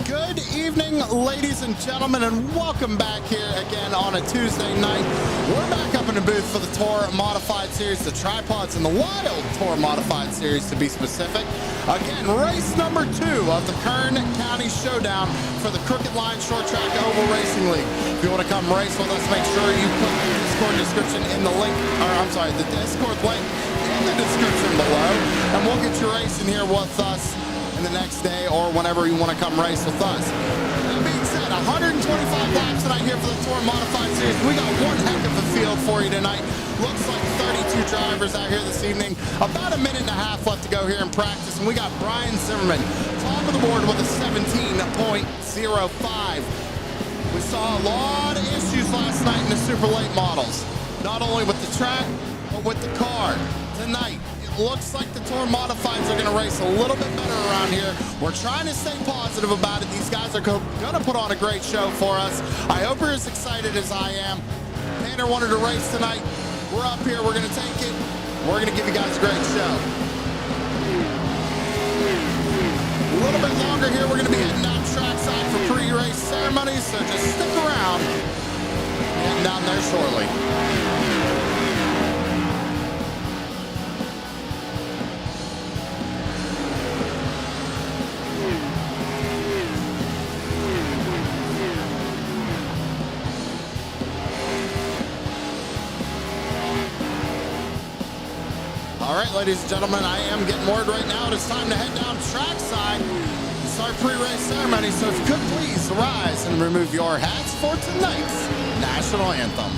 Good evening, ladies and gentlemen, and welcome back here again on a Tuesday night. We're back up in the booth for the Tour Modified Series, the Tripods and the Wild Tour Modified Series to be specific. Again, race number 2 of the Kern County Showdown for the Crooked Line Short Track Oval Racing League. If you want to come race with us, make sure you put the Discord description in the link, or I'm sorry, the Discord link in the description below, and we'll get you racing here with us the next day or whenever you want to come race with us. That being said, 125 laps tonight here for the Tour Modified Series. We got one heck of a field for you tonight. Looks like 32 drivers out here this evening. About a minute and a half left to go here in practice, and we got Brian Zimmerman top of the board with a 17.05. We saw a lot of issues last night in the super late models, not only with the track but with the car. Tonight looks like the Tour Modifieds are going to race a little bit better around here. We're trying to stay positive about it. These guys are going to put on a great show for us. I hope you're as excited as I am. Tanner wanted to race tonight. We're up here. We're going to take it. We're going to give you guys a great show. A little bit longer here. We're going to be heading down trackside for pre-race ceremonies, so just stick around. Heading down there shortly. All right, ladies and gentlemen, I am getting word right now. It's time to head down trackside and start pre-race ceremony. So if you could please rise and remove your hats for tonight's national anthem.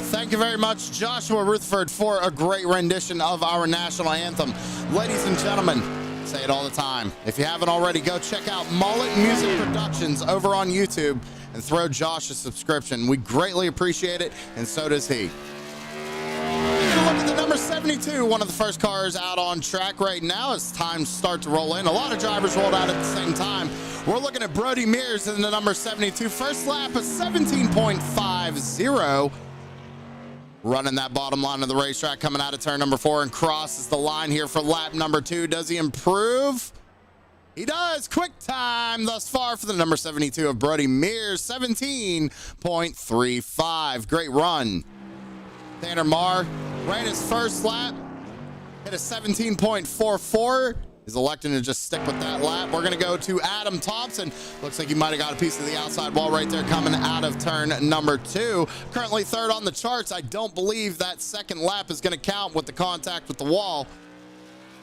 Thank you very much, Joshua Rutherford, for a great rendition of our national anthem. Ladies and gentlemen, say it all the time. If you haven't already, go check out Mullet Music Productions over on YouTube and throw Josh a subscription. We greatly appreciate it, and so does he. Look at the number 72, one of the first cars out on track right now as times start to roll in. A lot of drivers rolled out at the same time. We're looking at Brody Mears in the number 72. First lap, a 17.50. Running that bottom line of the racetrack, coming out of turn number 4 and crosses the line here for lap number 2. Does he improve? He does. Quick time thus far for the number 72 of Brody Mears, 17.35. Great run. Tanner Marr ran his first lap, hit a 17.44. Is electing to just stick with that lap. We're going to go to Adam Thompson. Looks like he might have got a piece of the outside wall right there coming out of turn number 2. Currently third on the charts. I don't believe that second lap is going to count with the contact with the wall.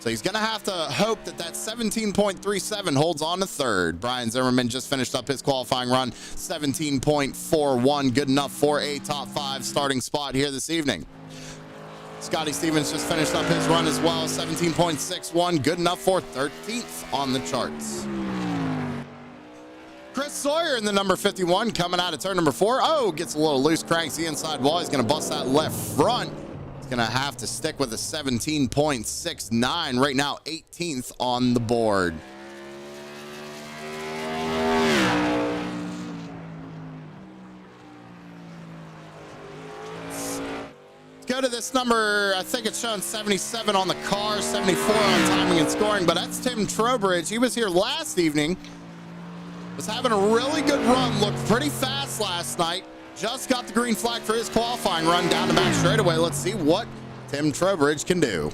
So he's going to have to hope that that 17.37 holds on to third. Brian Zimmerman just finished up his qualifying run, 17.41. Good enough for a top 5 starting spot here this evening. Scotty Stevens just finished up his run as well, 17.61, good enough for 13th on the charts. Chris Sawyer in the number 51 coming out of turn number 4. Oh, gets a little loose, cranks the inside wall. He's going to bust that left front. Gonna have to stick with a 17.69 right now, 18th on the board. Go to this number. I think it's showing 77 on the car, 74 on timing and scoring, but that's Tim Trowbridge. He was here last evening, was having a really good run, looked pretty fast last night. Just got the green flag for his qualifying run down the back straightaway. Let's see what Tim Trowbridge can do.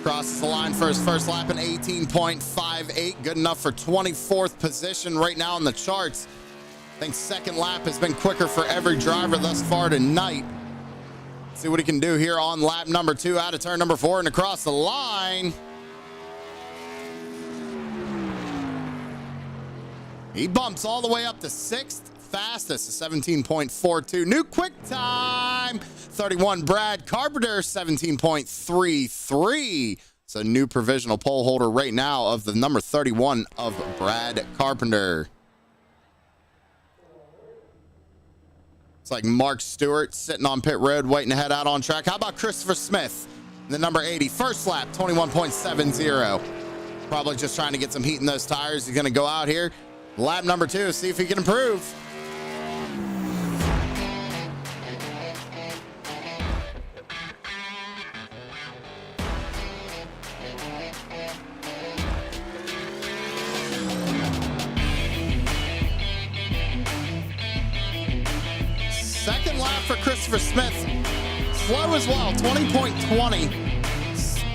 Crosses the line for his first lap in 18.58. Good enough for 24th position right now on the charts. I think second lap has been quicker for every driver thus far tonight. Let's see what he can do here on lap number 2, out of turn number 4 and across the line. He bumps all the way up to 6th fastest, a 17.42. New quick time, 31 Brad Carpenter, 17.33. It's a new provisional pole holder right now of the number 31 of Brad Carpenter. It's like Mark Stewart sitting on pit road waiting to head out on track. How about Christopher Smith, the number 80, first lap, 21.70. Probably just trying to get some heat in those tires. He's going to go out here, lap number 2, see if he can improve. Second lap for Christopher Smith, slow as well, 20.20,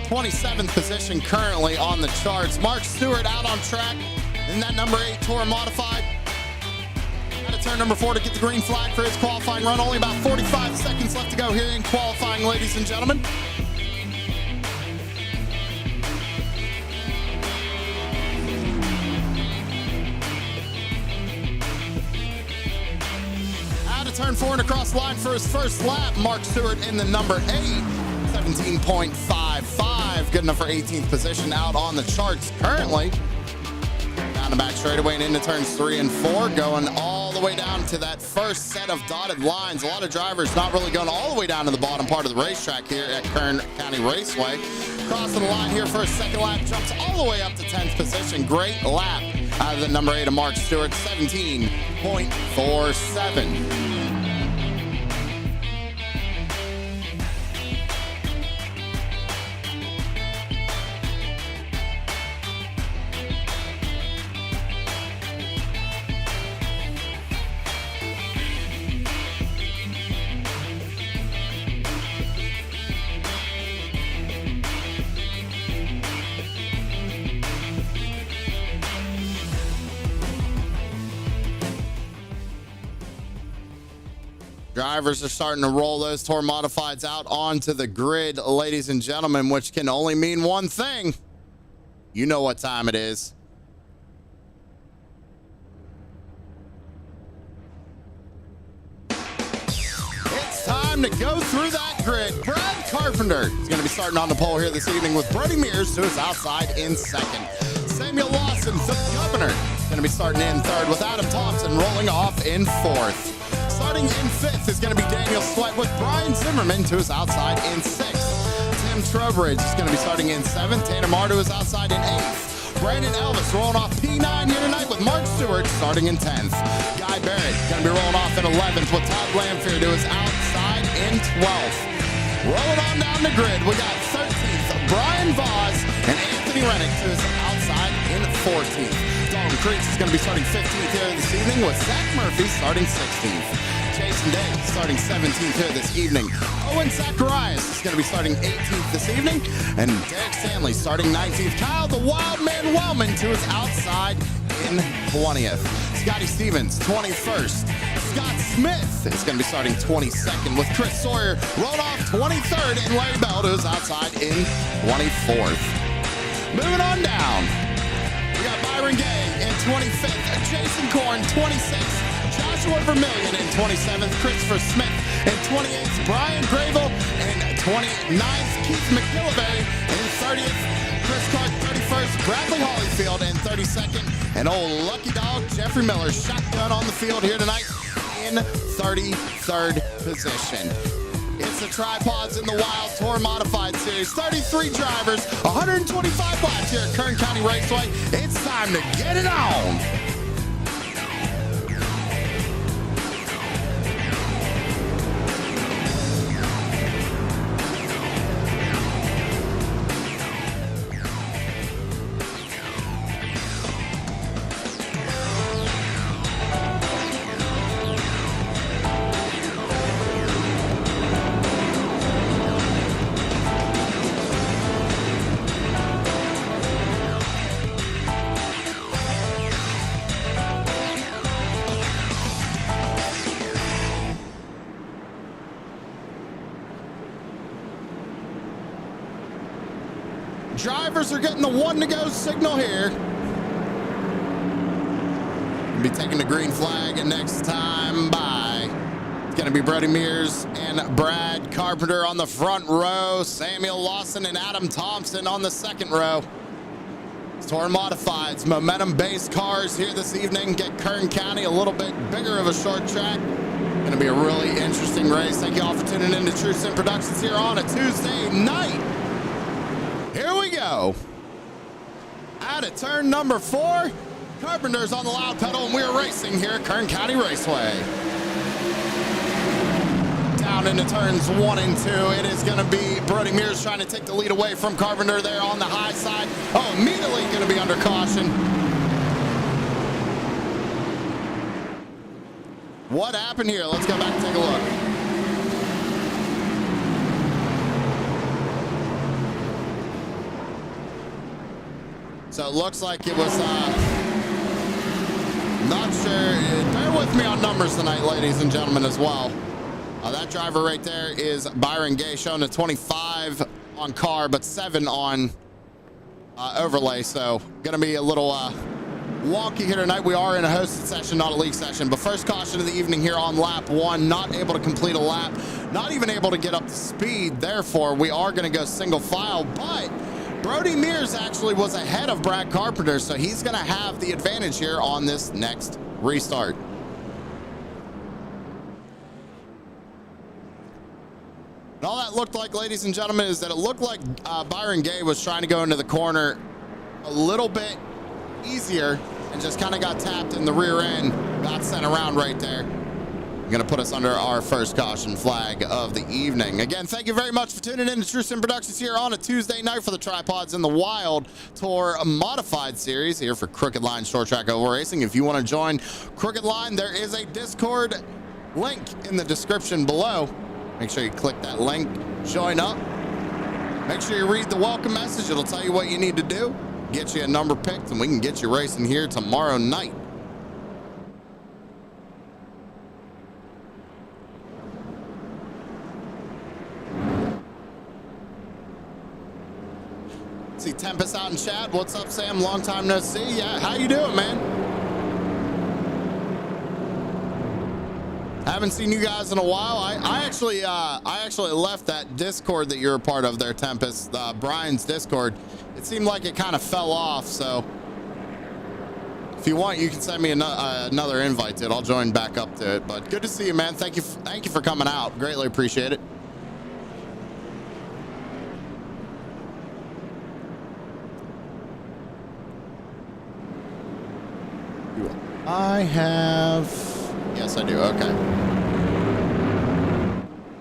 27th position currently on the charts. Mark Stewart out on track in that number 8 Toro Modified. Out of turn number 4 to get the green flag for his qualifying run. Only about 45 seconds left to go here in qualifying, ladies and gentlemen. Turn 4 and across the line for his first lap. Mark Stewart in the number 8, 17.55. Good enough for 18th position out on the charts currently. Down the back straightaway and into turns 3 and 4, going all the way down to that first set of dotted lines. A lot of drivers not really going all the way down to the bottom part of the racetrack here at Kern County Raceway. Crossing the line here for a second lap, jumps all the way up to 10th position. Great lap out of the number 8 of Mark Stewart, 17.47. Drivers are starting to roll those Toro Modifieds out onto the grid, ladies and gentlemen, which can only mean one thing. You know what time it is. It's time to go through that grid. Brad Carpenter is going to be starting on the pole here this evening with Brody Mears to his outside in second. Samuel Lawson, the governor, going to be starting in third with Adam Thompson rolling off in fourth. Starting in fifth is going to be Daniel Sweat with Brian Zimmerman to his outside in sixth. Tim Trowbridge is going to be starting in seventh. Tanner Marr to his outside in eighth. Brandon Elvis rolling off P9 here tonight with Mark Stewart starting in 10th. Guy Barrett going to be rolling off in 11th with Todd Blanford to his outside in 12th. Rolling on down the grid, we got 13th Brian Voss and Anthony Rennick to his outside in 14th. Dalton Creeks is going to be starting 15th here this evening with Zach Murphy starting 16th. Jason Day starting 17th here this evening. Owen Zacharias is going to be starting 18th this evening. And Derek Stanley starting 19th. Kyle the Wild Man Wellman to his outside in 20th. Scotty Stevens 21st. Scott Smith is going to be starting 22nd with Chris Sawyer rolling off 23rd and Larry Bell to his outside in 24th. Moving on down. We got Byron Gay in 25th, Jason Korn 26th, Joshua Vermillion in 27th, Christopher Smith in 28th, Brian Gravel in 29th, Keith McGillivray in 30th, Chris Clark 31st, Bradley Holyfield in 32nd, and old lucky dog Jeffrey Miller shotgun on the field here tonight in 33rd position. It's the Tripods in the Wild Tour Modified Series. 33 drivers, 125 laps here at Kern County Raceway. It's time to get it on. Drivers are getting the 1 to go signal here. We'll be taking the green flag next time by. It's going to be Brody Mears and Brad Carpenter on the front row. Samuel Lawson and Adam Thompson on the second row. Tour Modifieds, momentum-based cars here this evening. Get Kern County a little bit bigger of a short track. Going to be a really interesting race. Thank you all for tuning in to True Sim Productions here on a Tuesday night. Here we go. Out of turn number 4, Carpenter's on the loud pedal, and we're racing here at Kern County Raceway. Down into turns 1 and 2, it is going to be Brody Mears trying to take the lead away from Carpenter there on the high side. Oh, immediately going to be under caution. What happened here? Let's go back and take a look. So it looks like it was, not sure. Bear with me on numbers tonight, ladies and gentlemen, as well. That driver right there is Byron Gay, showing a 25 on car, but 7 on overlay. So going to be a little wonky here tonight. We are in a hosted session, not a league session. But first caution of the evening here on lap 1, not able to complete a lap, not even able to get up to speed. Therefore, we are going to go single file, but Brody Mears actually was ahead of Brad Carpenter, so he's going to have the advantage here on this next restart. And all that looked like, ladies and gentlemen, is that it looked like Byron Gay was trying to go into the corner a little bit easier and just kind of got tapped in the rear end, got sent around right there. Going to put us under our first caution flag of the evening. Again, thank you very much for tuning in to True Sim Productions here on a Tuesday night for the Tripods in the Wild Tour Modified Series here for Crooked Line Short Track Oval Racing. If you want to join Crooked Line, there is a Discord link in the description below. Make sure you click that link, join up. Make sure you read the welcome message. It'll tell you what you need to do, get you a number picked, and we can get you racing here tomorrow night. See Tempest out in chat. What's up, Sam? Long time no see. Yeah, how you doing, man? Haven't seen you guys in a while. I actually left that Discord that you're a part of there, Tempest. Brian's Discord. It seemed like it kind of fell off. So if you want, you can send me another invite to it. I'll join back up to it. But good to see you, man. Thank you for coming out. Greatly appreciate it. I have, yes I do, okay.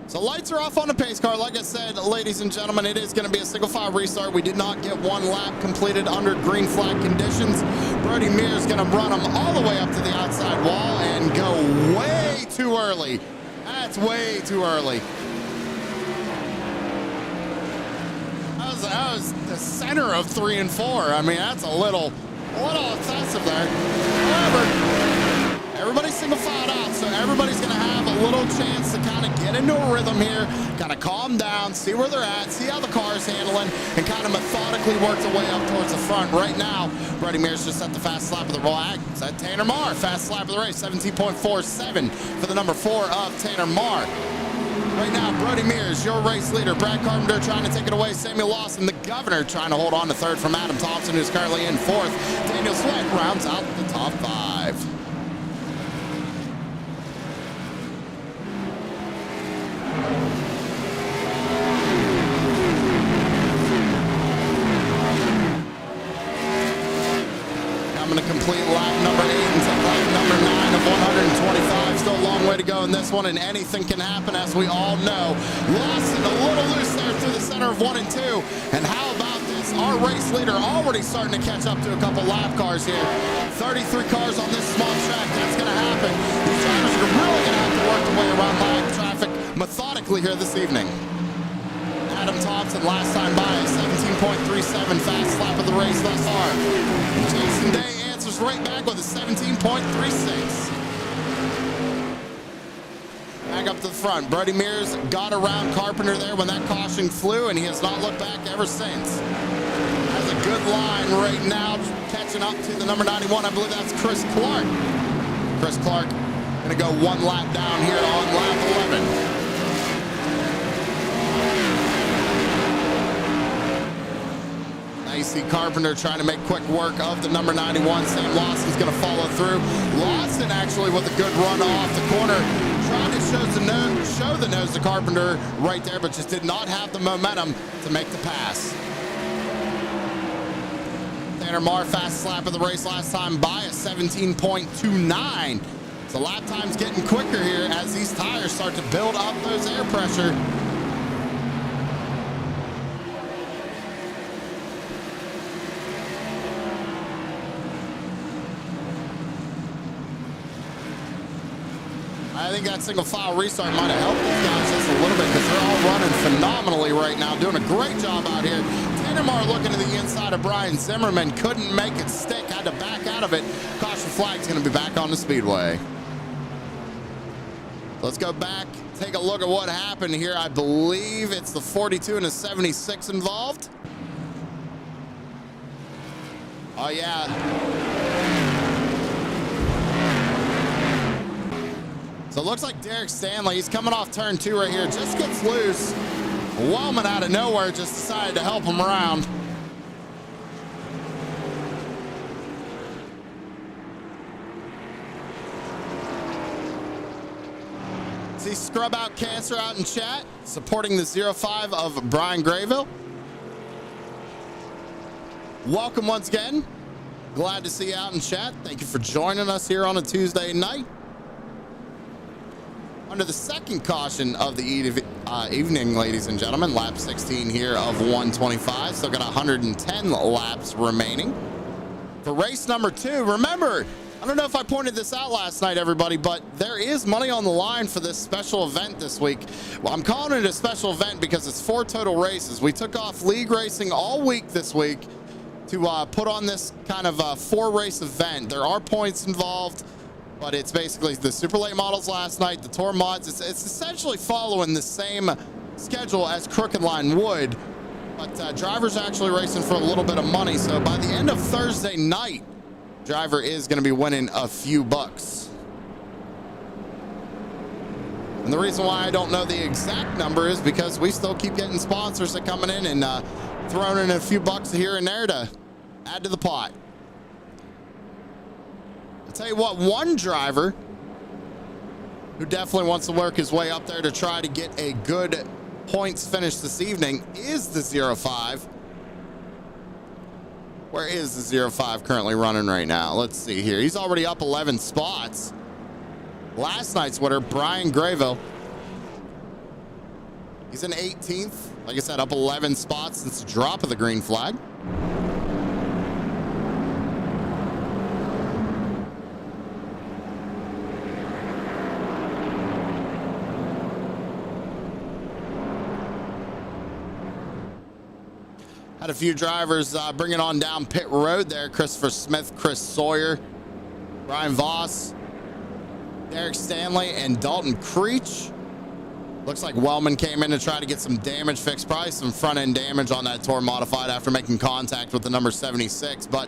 So lights are off on the pace car. Like I said, ladies and gentlemen, it is going to be a single file restart. We did not get 1 lap completed under green flag conditions. Brody Mears is going to run them all the way up to the outside wall and go way too early. That's way too early. That was the center of 3 and 4. I mean, that's a little excessive there. However, everybody's single filed out, so everybody's going to have a little chance to kind of get into a rhythm here, kind of calm down, see where they're at, see how the car's handling, and kind of methodically work their way up towards the front. Right now, Brody Mears just set the fast lap of the race. At Tanner Marr, fast lap of the race, 17.47 for the number 4 of Tanner Marr. Right now, Brody Mears, your race leader. Brad Carpenter trying to take it away. Samuel Lawson, the governor, trying to hold on to third from Adam Thompson, who's currently in fourth. Daniel Sweat rounds out the top five. Coming to complete lap number 8 and lap number 9 of 125. Still a long way to go in this one, and anything can happen, as we all know. Lawson a little loose there through the center of 1 and 2. And how about this? Our race leader already starting to catch up to a couple lap cars here. 33 cars on this small track. That's going to happen. These drivers are really going to have to work their way around lap traffic methodically here this evening. Adam Thompson last time by a 17.37 fast lap of the race thus far. And Jason Day answers right back with a 17.36. Back up to the front. Brody Mears got around Carpenter there when that caution flew, and he has not looked back ever since. Has a good line right now, catching up to the number 91. I believe that's Chris Clark. Chris Clark going to go one lap down here on lap 11. You see Carpenter trying to make quick work of the number 91. Sam Lawson's going to follow through. Lawson actually with a good run off the corner. Trying to show the nose to Carpenter right there, but just did not have the momentum to make the pass. Tanner Marr, fastest lap of the race last time by a 17.29. So lap time's getting quicker here as these tires start to build up those air pressure. I think that single file restart might have helped these guys just a little bit because they're all running phenomenally right now, doing a great job out here. Tanner Marr looking to the inside of Brian Zimmerman, couldn't make it stick, had to back out of it. Caution flag's going to be back on the speedway. Let's go back, take a look at what happened here. I believe it's the 42 and the 76 involved. Oh, yeah. So it looks like Derek Stanley, he's coming off turn 2 right here, just gets loose. Wellman out of nowhere just decided to help him around. See Scrub Out Cancer out in chat, supporting the 05 of Brian Grayville. Welcome once again. Glad to see you out in chat. Thank you for joining us here on a Tuesday night. Under the second caution of the evening, ladies and gentlemen, lap 16 here of 125. Still got 110 laps remaining. For race number 2, remember, I don't know if I pointed this out last night, everybody, but there is money on the line for this special event this week. Well, I'm calling it a special event because it's 4 total races. We took off league racing all week this week to put on this kind of 4-race event. There are points involved, but it's basically the super late models last night, the tour mods. It's essentially following the same schedule as Crooked Line would, but drivers actually racing for a little bit of money. So by the end of Thursday night, driver is going to be winning a few bucks. And the reason why I don't know the exact number is because we still keep getting sponsors that coming in and throwing in a few bucks here and there to add to the pot. I'll tell you what, one driver who definitely wants to work his way up there to try to get a good points finish this evening is the 05. Where is the 05 currently running right now? Let's see here. He's already up 11 spots. Last night's winner, Brian Grayville. He's in 18th. Like I said, up 11 spots since the drop of the green flag. Had a few drivers bringing on down pit road there. Christopher Smith, Chris Sawyer, Brian Voss, Derek Stanley, and Dalton Creech. Looks like Wellman came in to try to get some damage fixed. Probably some front end damage on that Tour Modified after making contact with the number 76. But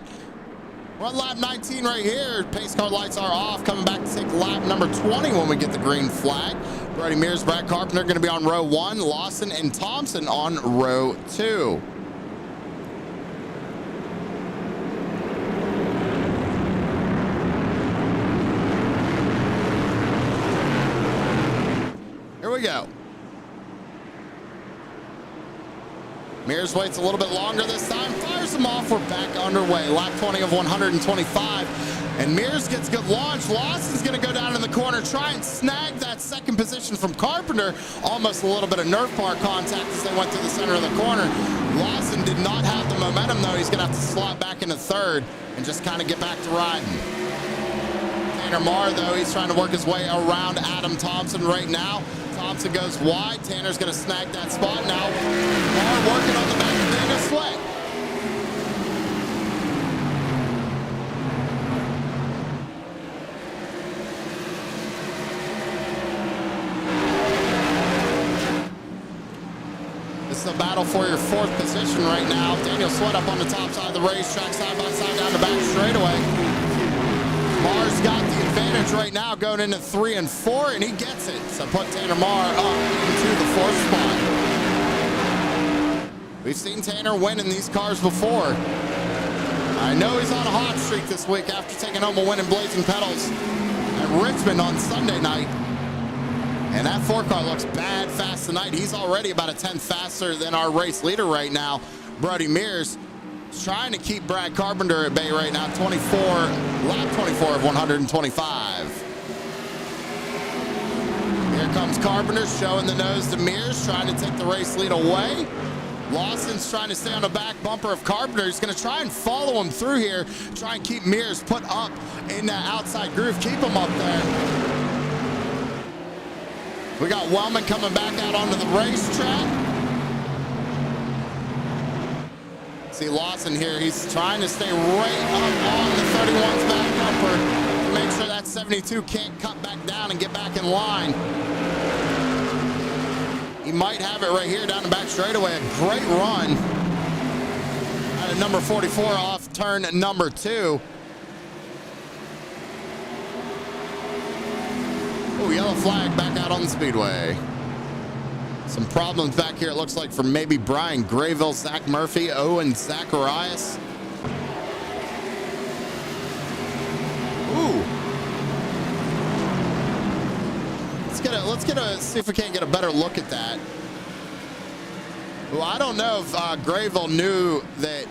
we're on lap 19 right here. Pace car lights are off. Coming back to take lap number 20 when we get the green flag. Brody Mears, Brad Carpenter going to be on row 1. Lawson and Thompson on row 2. Here we go. Mears waits a little bit longer this time, fires them off. We're back underway. Lap 20 of 125. And Mears gets good launch. Lawson's going to go down in the corner, try and snag that second position from Carpenter. Almost a little bit of Nerf bar contact as they went to the center of the corner. Lawson did not have the momentum, though. He's going to have to slot back into third and just kind of get back to riding. Tanner Marr, though, he's trying to work his way around Adam Thompson right now. Thompson goes wide. Tanner's going to snag that spot now. Marr working on the back of Daniel Sweat. This is a battle for your 4th position right now. Daniel Sweat up on the top side of the racetrack, side by side down the back straightaway. Marr's got the advantage right now going into 3 and 4, and he gets it. So put Tanner Marr up into the 4th spot. We've seen Tanner win in these cars before. I know he's on a hot streak this week after taking home a win in Blazing Pedals at Richmond on Sunday night. And that 4 car looks bad fast tonight. He's already about a 10th faster than our race leader right now, Brody Mears. Trying to keep Brad Carpenter at bay right now. Lap 24 of 125. Here comes Carpenter showing the nose to Mears, trying to take the race lead away. Lawson's trying to stay on the back bumper of Carpenter. He's going to try and follow him through here, try and keep Mears put up in that outside groove, keep him up there. We got Wellman coming back out onto the racetrack. See Lawson here, he's trying to stay right up on the 31's back bumper to make sure that 72 can't cut back down and get back in line. He might have it right here down the back straightaway. A great run out of number 44 off turn number 2. Oh, yellow flag back out on the speedway. Some problems back here, it looks like, for maybe Brian Grayville, Zach Murphy, Owen Zacharias. Ooh. Let's see if we can't get a better look at that. Well, I don't know if Grayville knew that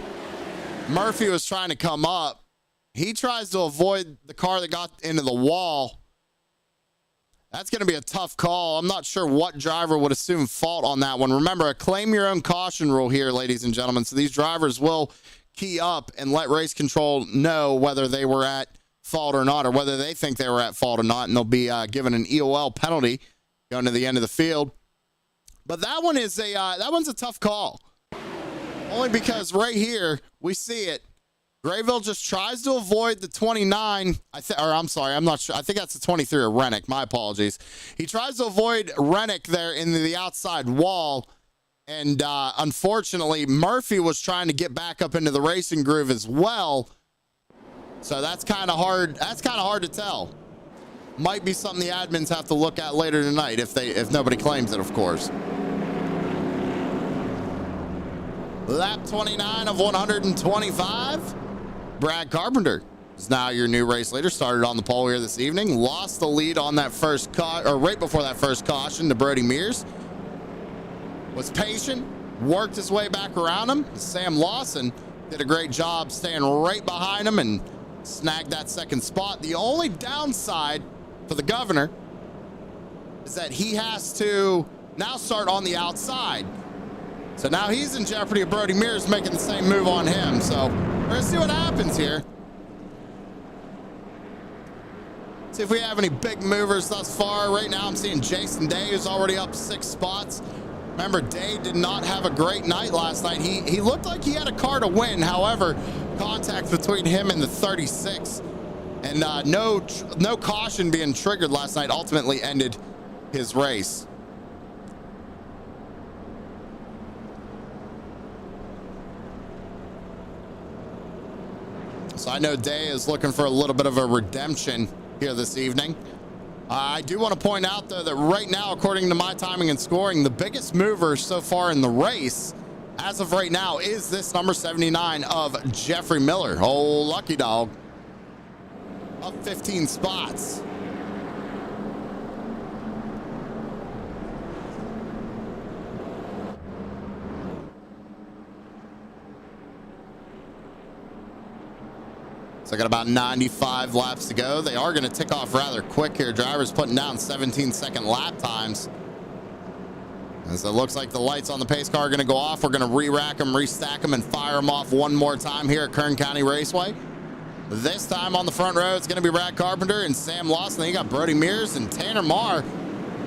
Murphy was trying to come up. He tries to avoid the car that got into the wall. That's going to be a tough call. I'm not sure what driver would assume fault on that one. Remember, a claim your own caution rule here, ladies and gentlemen. So these drivers will key up and let race control know whether they were at fault or not, or whether they think they were at fault or not, and they'll be given an EOL penalty going to the end of the field. But that one is that one's a tough call. Only because right here we see it. Grayville just tries to avoid the 29. I'm sorry, I'm not sure. I think that's the 23 of Rennick. My apologies. He tries to avoid Rennick there in the outside wall. And unfortunately, Murphy was trying to get back up into the racing groove as well. So that's kind of hard. That's kind of hard to tell. Might be something the admins have to look at later tonight if nobody claims it, of course. Lap 29 of 125. Brad Carpenter is now your new race leader. Started on the pole here this evening. Lost the lead on that first right before that first caution to Brody Mears. Was patient, worked his way back around him. Sam Lawson did a great job staying right behind him and snagged that second spot. The only downside for the governor is that he has to now start on the outside. So now he's in jeopardy of Brody Mears making the same move on him. So we're going to see what happens here. See if we have any big movers thus far. Right now I'm seeing Jason Day, who's already up 6 spots. Remember, Day did not have a great night last night. He looked like he had a car to win. However, contact between him and the 36 and no caution being triggered last night ultimately ended his race. So I know Day is looking for a little bit of a redemption here this evening. I do want to point out, though, that right now, according to my timing and scoring, the biggest mover so far in the race, as of right now, is this number 79 of Jeffrey Miller. Oh, lucky dog. Up 15 spots. So I got about 95 laps to go. They are going to tick off rather quick here. Drivers putting down 17-second lap times. As it looks like the lights on the pace car are going to go off. We're going to re-rack them, restack them, and fire them off one more time here at Kern County Raceway. This time on the front row, it's going to be Brad Carpenter and Sam Lawson. Then you got Brody Mears and Tanner Marr,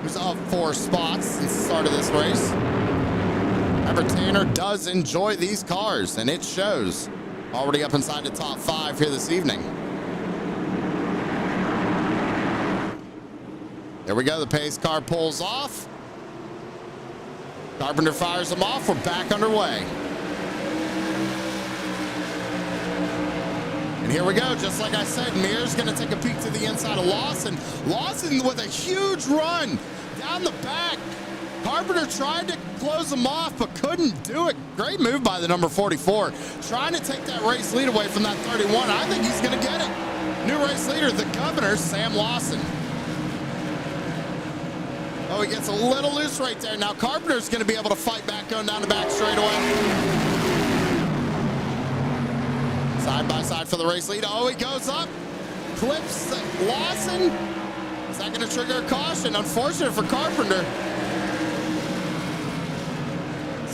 who's up 4 spots since the start of this race. Remember, Tanner does enjoy these cars, and it shows. Already up inside the top 5 here this evening. There we go. The pace car pulls off. Carpenter fires them off. We're back underway. And here we go. Just like I said, Mears going to take a peek to the inside of Lawson. Lawson with a huge run down the back. Carpenter tried to close them off, but couldn't do it. Great move by the number 44. Trying to take that race lead away from that 31. I think he's going to get it. New race leader, the governor, Sam Lawson. Oh, he gets a little loose right there. Now Carpenter's going to be able to fight back going down the back straightaway. Side by side for the race lead. Oh, he goes up. Clips Lawson. Is that going to trigger a caution? Unfortunate for Carpenter.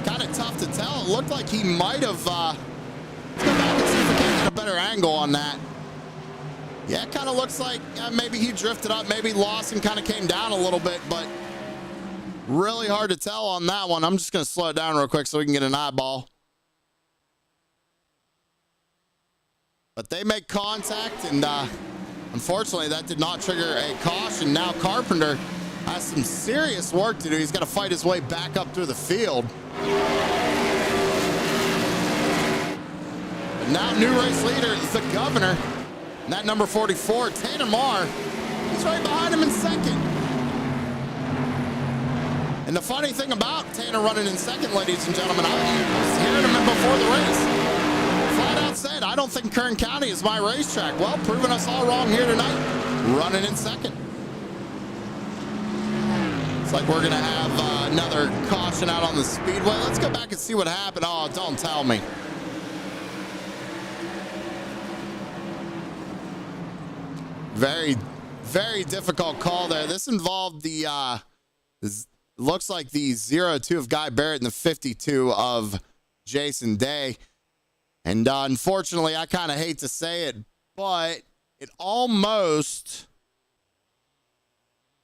Kind of tough to tell. It looked like he might have let's go back and see if we can get a better angle on that. Yeah, it kind of looks like maybe he drifted up, maybe Lawson kind of came down a little bit, but really hard to tell on that one. I'm just going to slow it down real quick so we can get an eyeball. But they make contact, and unfortunately that did not trigger a caution. Now Carpenter has some serious work to do. He's got to fight his way back up through the field. But now new race leader is the governor. And that number 44, Tanner Marr, he's right behind him in second. And the funny thing about Tanner running in second, ladies and gentlemen, I was hearing him before the race. Flat out said, I don't think Kern County is my racetrack. Well, proving us all wrong here tonight. Running in second. Like we're gonna have another caution out on the speedway. Let's go back and see what happened. Oh, don't tell me. Very, very difficult call there. This involved the looks like the 02 of Guy Barrett and the 52 of Jason Day. And unfortunately, I kind of hate to say it, but it almost,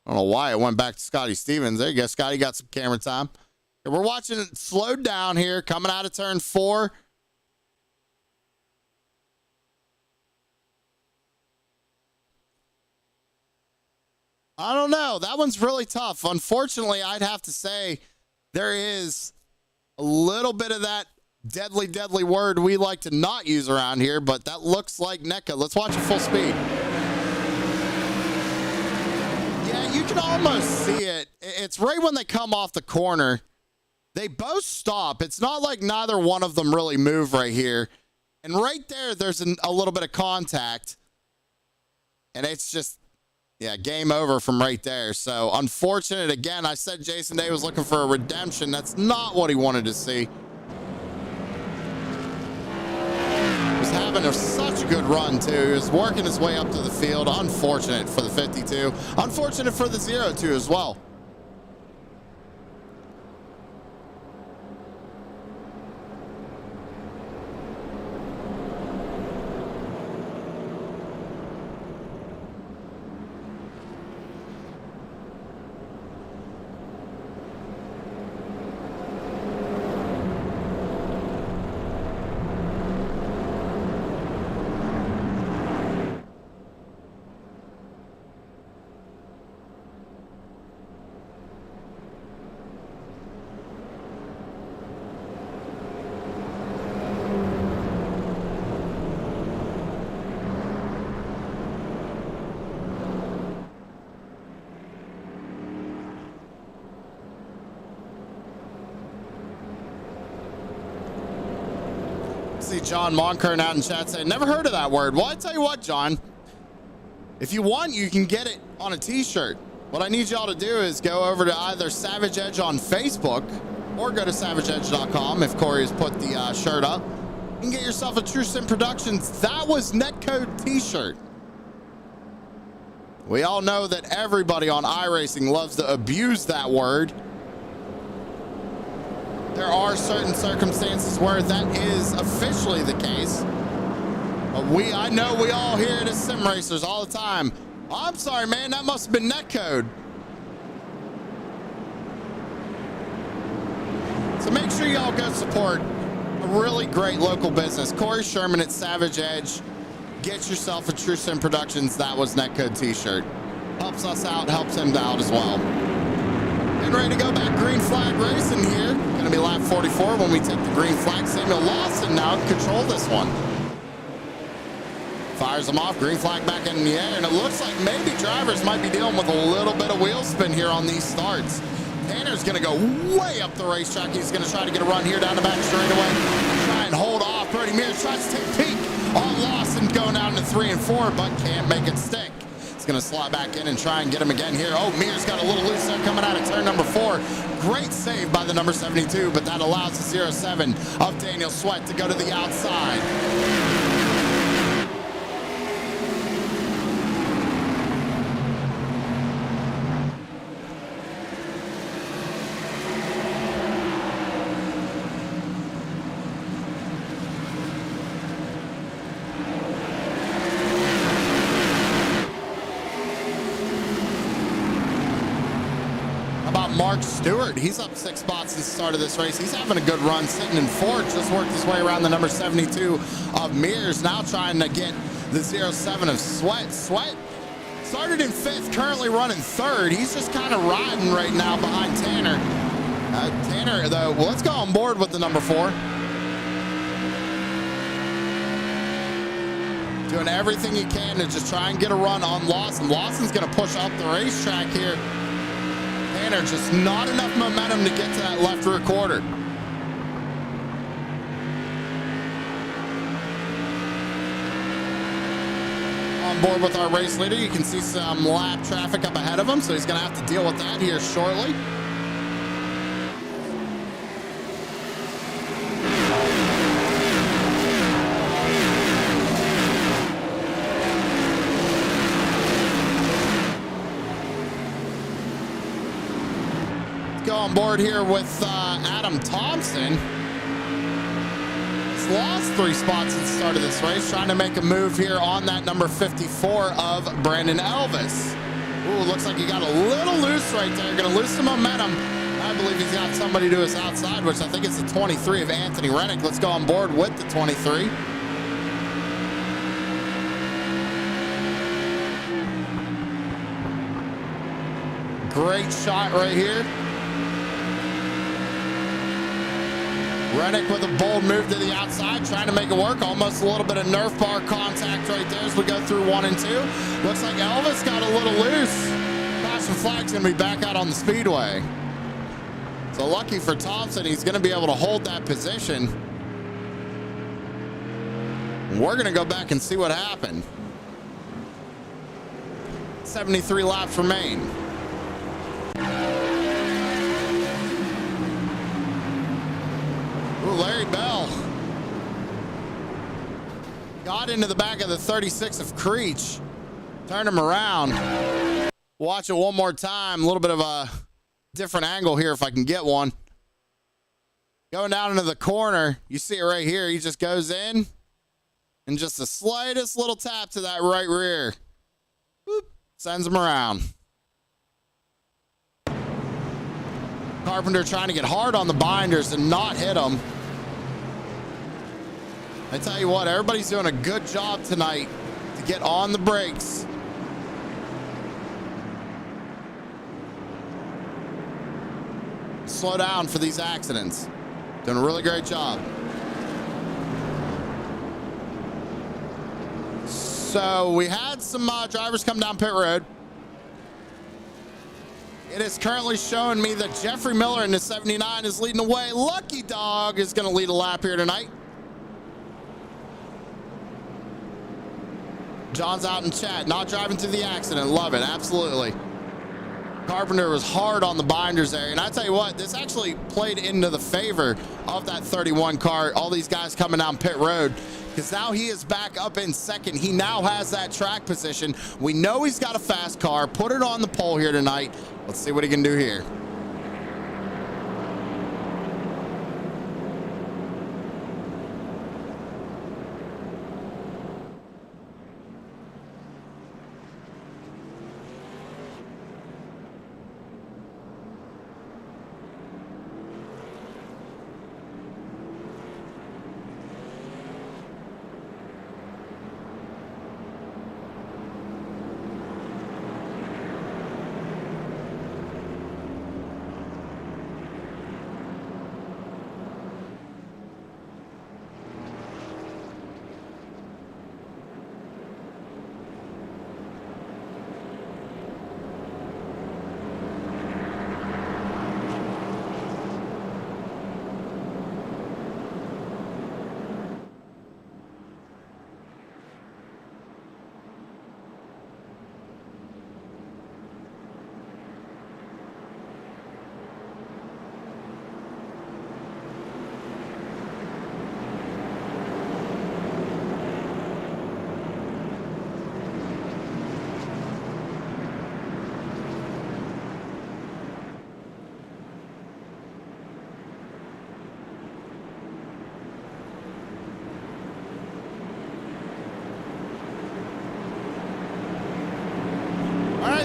I don't know why it went back to Scotty Stevens. There you go, Scotty, got some camera time. And we're watching it slowed down here, coming out of turn 4. I don't know. That one's really tough. Unfortunately, I'd have to say there is a little bit of that deadly, deadly word we like to not use around here, but that looks like NECA. Let's watch it full speed. Yeah, you can almost see it. It's right when they come off the corner. They both stop. It's not like neither one of them really move right here. And right there, there's a little bit of contact. And it's just, yeah, game over from right there. So unfortunate. Again, I said Jason Day was looking for a redemption. That's not what he wanted to see. He's having such a good run, too. He was working his way up to the field. Unfortunate for the 52. Unfortunate for the 02 as well. see John Monkern out in chat saying, never heard of that word. Well, I tell you what, John, if you want, you can get it on a t-shirt. What I need y'all to do is go over to either Savage Edge on Facebook or go to savageedge.com if Corey has put the shirt up. You can get yourself a True Sim Productions That Was Netcode t-shirt. We all know that everybody on iRacing loves to abuse that word. There are certain circumstances where that is officially the case. But I know we all hear it as sim racers all the time. Oh, I'm sorry, man, that must have been netcode. So make sure y'all go support a really great local business. Corey Sherman at Savage Edge. Get yourself a True Sim Productions That Was Netcode t-shirt. Helps us out, helps him out as well. Getting ready to go back green flag racing here. Gonna be lap 44 when we take the green flag. Samuel Lawson now control this one. Fires them off, green flag back in the air, and it looks like maybe drivers might be dealing with a little bit of wheel spin here on these starts. Tanner's gonna go way up the racetrack. He's gonna try to get a run here down the back straightaway. Try and hold off. Brody Mears tries to take a peek on Lawson going down to 3 and 4, but can't make it stick. Going to slot back in and try and get him again here. Oh, Mears got a little loose there coming out of turn number 4. Great save by the number 72, but that allows the 07 of Daniel Sweat to go to the outside. Mark Stewart, he's up 6 spots since the start of this race. He's having a good run, sitting in 4th, just worked his way around the number 72 of Mears, now trying to get the 07 of Sweat. Sweat started in 5th, currently running 3rd. He's just kind of riding right now behind Tanner. Tanner, though, well, let's go on board with the number 4. Doing everything he can to just try and get a run on Lawson. Lawson's going to push up the racetrack here. Tanner just not enough momentum to get to that left rear quarter. On board with our race leader, you can see some lap traffic up ahead of him, so he's going to have to deal with that here shortly. Go on board here with Adam Thompson. He's lost 3 spots at the start of this race, trying to make a move here on that number 54 of Brandon Elvis. Ooh, looks like he got a little loose right there. Gonna lose some momentum. I believe he's got somebody to his outside, which I think is the 23 of Anthony Rennick. Let's go on board with the 23. Great shot right here. Rennick with a bold move to the outside, trying to make it work. Almost a little bit of Nerf bar contact right there as we go through 1 and 2. Looks like Elvis got a little loose. Caution flag's going to be back out on the speedway. So lucky for Thompson, he's going to be able to hold that position. We're going to go back and see what happened. 73 laps remain. Ooh, Larry Bell got into the back of the 36 of Creech. Turn him around. Watch it one more time. A little bit of a different angle here if I can get one. Going down into the corner. You see it right here. He just goes in and just the slightest little tap to that right rear. Boop, sends him around. Carpenter trying to get hard on the binders and not hit them. I tell you what, everybody's doing a good job tonight to get on the brakes. Slow down for these accidents. Doing a really great job. So we had some drivers come down pit road. It is currently showing me that Jeffrey Miller in the 79 is leading the way. Lucky Dog is going to lead a lap here tonight. John's out in chat. Not driving through the accident. Love it. Absolutely. Carpenter was hard on the binders there. And I tell you what, this actually played into the favor of that 31 car. All these guys coming down pit road, because now he is back up in second. He now has that track position. We know he's got a fast car. Put it on the pole here tonight. Let's see what he can do here.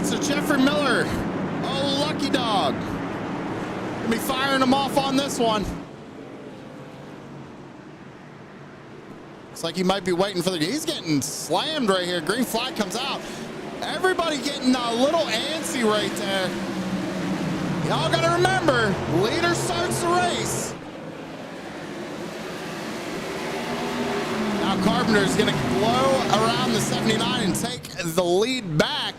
So Jeffrey Miller, oh lucky dog, gonna be firing him off on this one. Looks like he might be waiting for he's getting slammed right here. Green flag comes out. Everybody getting a little antsy right there. Y'all gotta remember, leader starts the race. Now Carpenter's gonna blow around the 79 and take the lead back.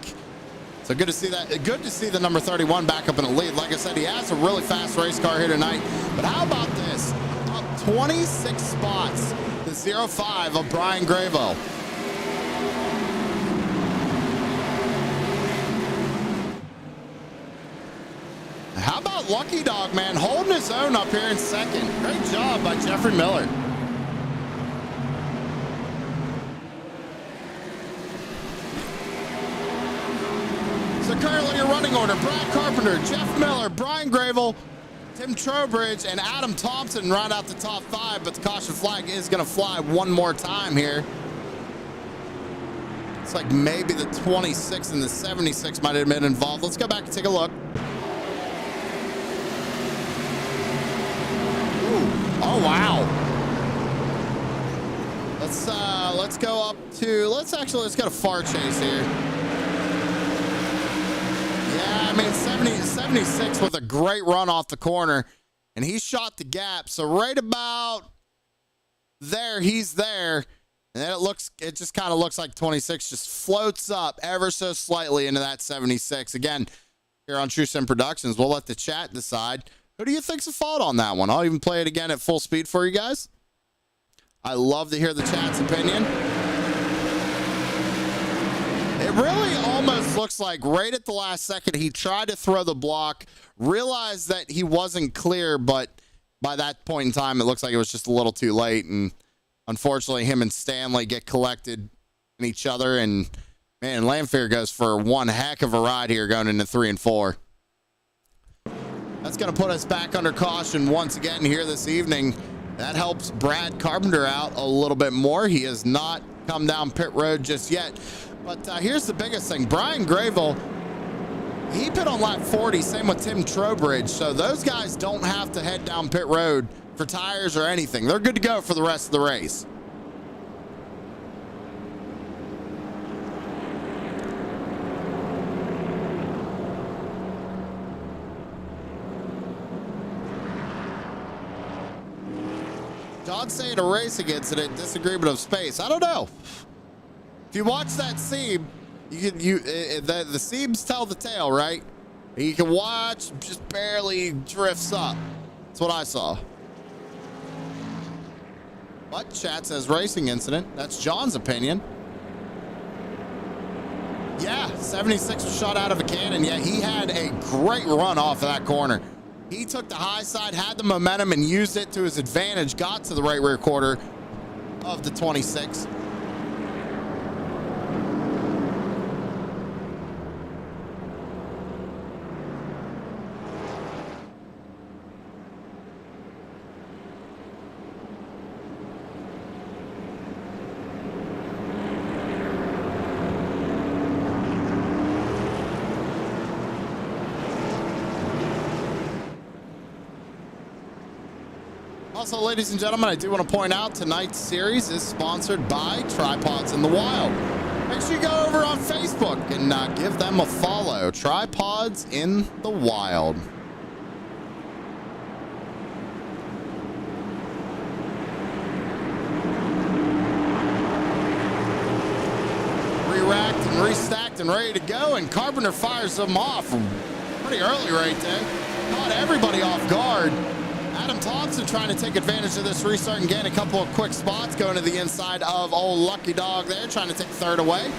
So good to see that. Good to see the number 31 back up in the lead. Like I said, he has a really fast race car here tonight. But how about this? Up 26 spots. The 05 of Brian Grayville. How about Lucky Dog, man? Holding his own up here in second. Great job by Jeffrey Miller. Currently a running order: Brad Carpenter, Jeff Miller, Brian Grayville, Tim Trowbridge, and Adam Thompson round out the top 5, but the caution flag is going to fly one more time here. It's like maybe the 26 and the 76 might have been involved. Let's go back and take a look. Ooh. Oh wow. Let's go up to let's go to far chase here. Yeah, I mean 76 with a great run off the corner, and he shot the gap. So right about there, he's there, and then it just kind of looks like 26 just floats up ever so slightly into that 76. Again, here on True Sim Productions, we'll let the chat decide. Who do you think's a fault on that one? I'll even play it again at full speed for you guys. I love to hear the chat's opinion. It really almost looks like right at the last second he tried to throw the block, realized that he wasn't clear, but by that point in time it looks like it was just a little too late, and unfortunately him and Stanley get collected in each other, and man, Lanfear goes for one heck of a ride here going into 3 and 4. That's going to put us back under caution once again here this evening. That helps Brad Carpenter out a little bit more. He has not come down pit road just yet. But here's the biggest thing. Brian Grayville, he pit on lap 40, same with Tim Trowbridge. So those guys don't have to head down pit road for tires or anything. They're good to go for the rest of the race. John saying a racing incident, disagreement of space. I don't know. If you watch that seam, the seams tell the tale, right? You can watch, just barely drifts up. That's what I saw. But chat says racing incident. That's John's opinion. Yeah, 76 was shot out of a cannon. Yeah, he had a great run off of that corner. He took the high side, had the momentum, and used it to his advantage. Got to the right rear quarter of the 26. Also, ladies and gentlemen, I do want to point out tonight's series is sponsored by Tripods in the Wild. Make sure you go over on Facebook and give them a follow. Tripods in the Wild. Re-racked and restacked and ready to go, and Carpenter fires them off pretty early right there. Caught everybody off guard. Adam Thompson trying to take advantage of this restart and gain a couple of quick spots, going to the inside of old Lucky Dog there, trying to take third away.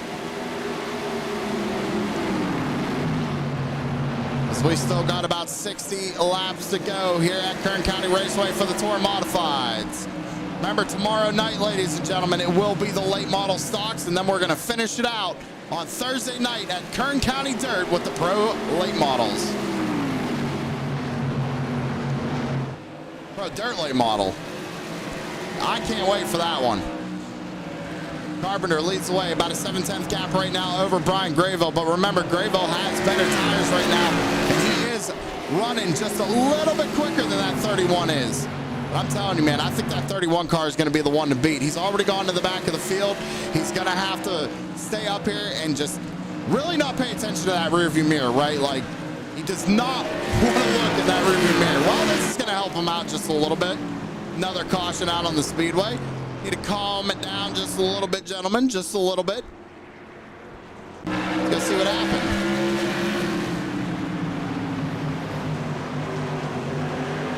As we still got about 60 laps to go here at Kern County Raceway for the Tour Modifieds. Remember, tomorrow night, ladies and gentlemen, it will be the late model stocks, and then we're going to finish it out on Thursday night at Kern County Dirt with the pro late models. Pro dirt late model. I can't wait for that one. Carpenter leads the way, about a 7/10 gap right now over Brian Grayville. But remember, Grayville has better tires right now, and he is running just a little bit quicker than that 31 is. But I'm telling you, man, I think that 31 car is going to be the one to beat. He's already gone to the back of the field. He's going to have to stay up here and just really not pay attention to that rearview mirror, right? Like, he does not want to look at that rearview mirror. Well, this is going to help him out just a little bit. Another caution out on the speedway. Need to calm it down just a little bit, gentlemen, just a little bit. Let's go see what happened.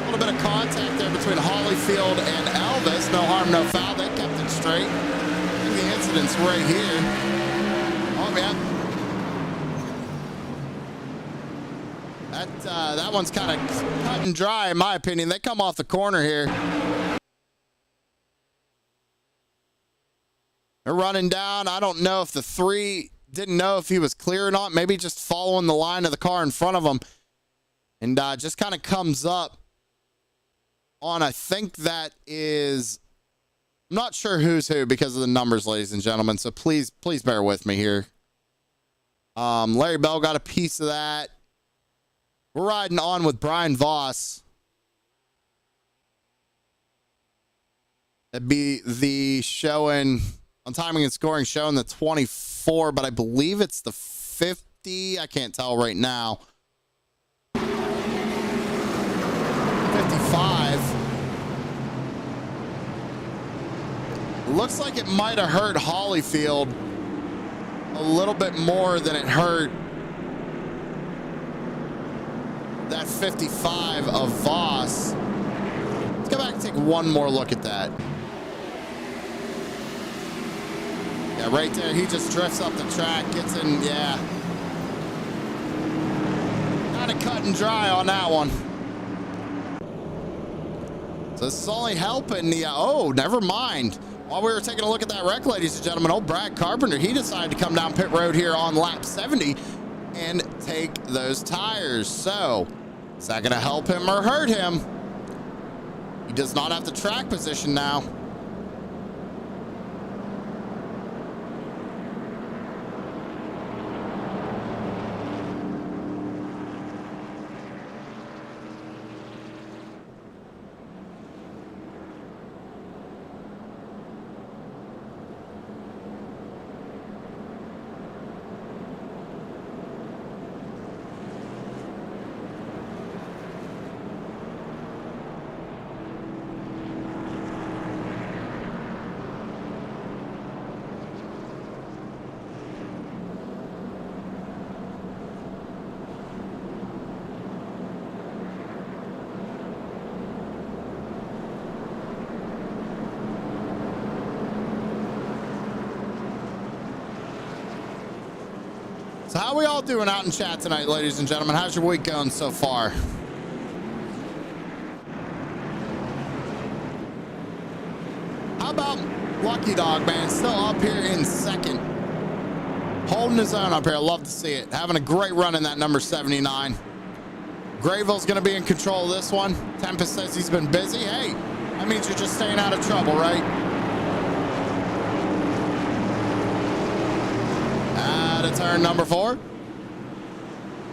A little bit of contact there between Holyfield and Elvis. No harm, no foul. They kept it straight. I think the incident's right here. Oh, man. That one's kind of cut and dry, in my opinion. They come off the corner here. They're running down. I don't know if the three didn't know if he was clear or not. Maybe just following the line of the car in front of him. And just kind of comes up on, I think that is, I'm not sure who's who because of the numbers, ladies and gentlemen. So please bear with me here. Larry Bell got a piece of that. We're riding on with Brian Voss. That'd be the showing on timing and scoring showing the 24, but I believe it's the 50. I can't tell right now. 55. Looks like it might have hurt Holyfield a little bit more than it hurt that 55 of Voss. Let's go back and take one more look at that. Yeah, right there, he just drifts up the track, gets in, yeah. Kind of cut and dry on that one. So this is only helping the, oh, never mind. While we were taking a look at that wreck, ladies and gentlemen, old Brad Carpenter, he decided to come down pit road here on lap 70 and take those tires. So, is that going to help him or hurt him? He does not have the track position now. So how are we all doing out in chat tonight, ladies and gentlemen? How's your week going so far? How about Lucky Dog, man? Still up here in second. Holding his own up here. I love to see it. Having a great run in that number 79. Grayville's going to be in control of this one. Tempest says he's been busy. Hey, that means you're just staying out of trouble, right? Out of turn number 4.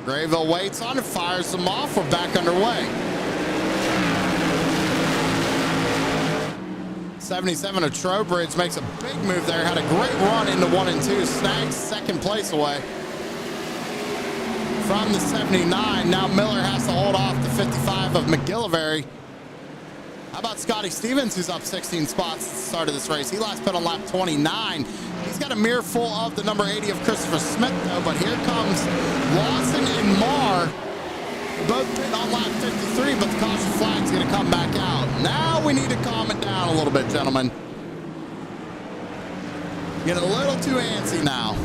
Grayville waits on it, fires them off. We're back underway. 77 of Trowbridge makes a big move there. Had a great run into 1 and 2. Snags second place away from the 79. Now Miller has to hold off the 55 of McGillivray. How about Scotty Stevens, who's up 16 spots at the start of this race? He last put on lap 29. He's got a mirror full of the number 80 of Christopher Smith, though, but here comes Lawson and Marr. Both pit on lap 53, but the caution flag's going to come back out. Now we need to calm it down a little bit, gentlemen. Getting a little too antsy now.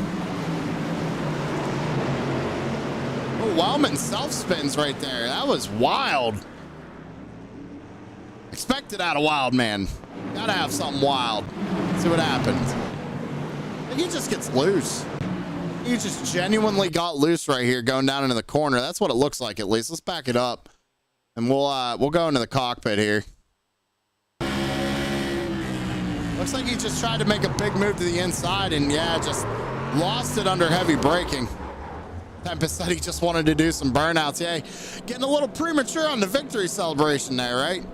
Oh, Wellman self-spins right there. That was wild. Expected out of Wild, man. Gotta have something wild. See what happens. He just gets loose. He just genuinely got loose right here going down into the corner. That's what it looks like, at least. Let's back it up, and we'll go into the cockpit here. Looks like he just tried to make a big move to the inside, and yeah, just lost it under heavy braking. Tempest said he just wanted to do some burnouts. Yeah, getting a little premature on the victory celebration there, right?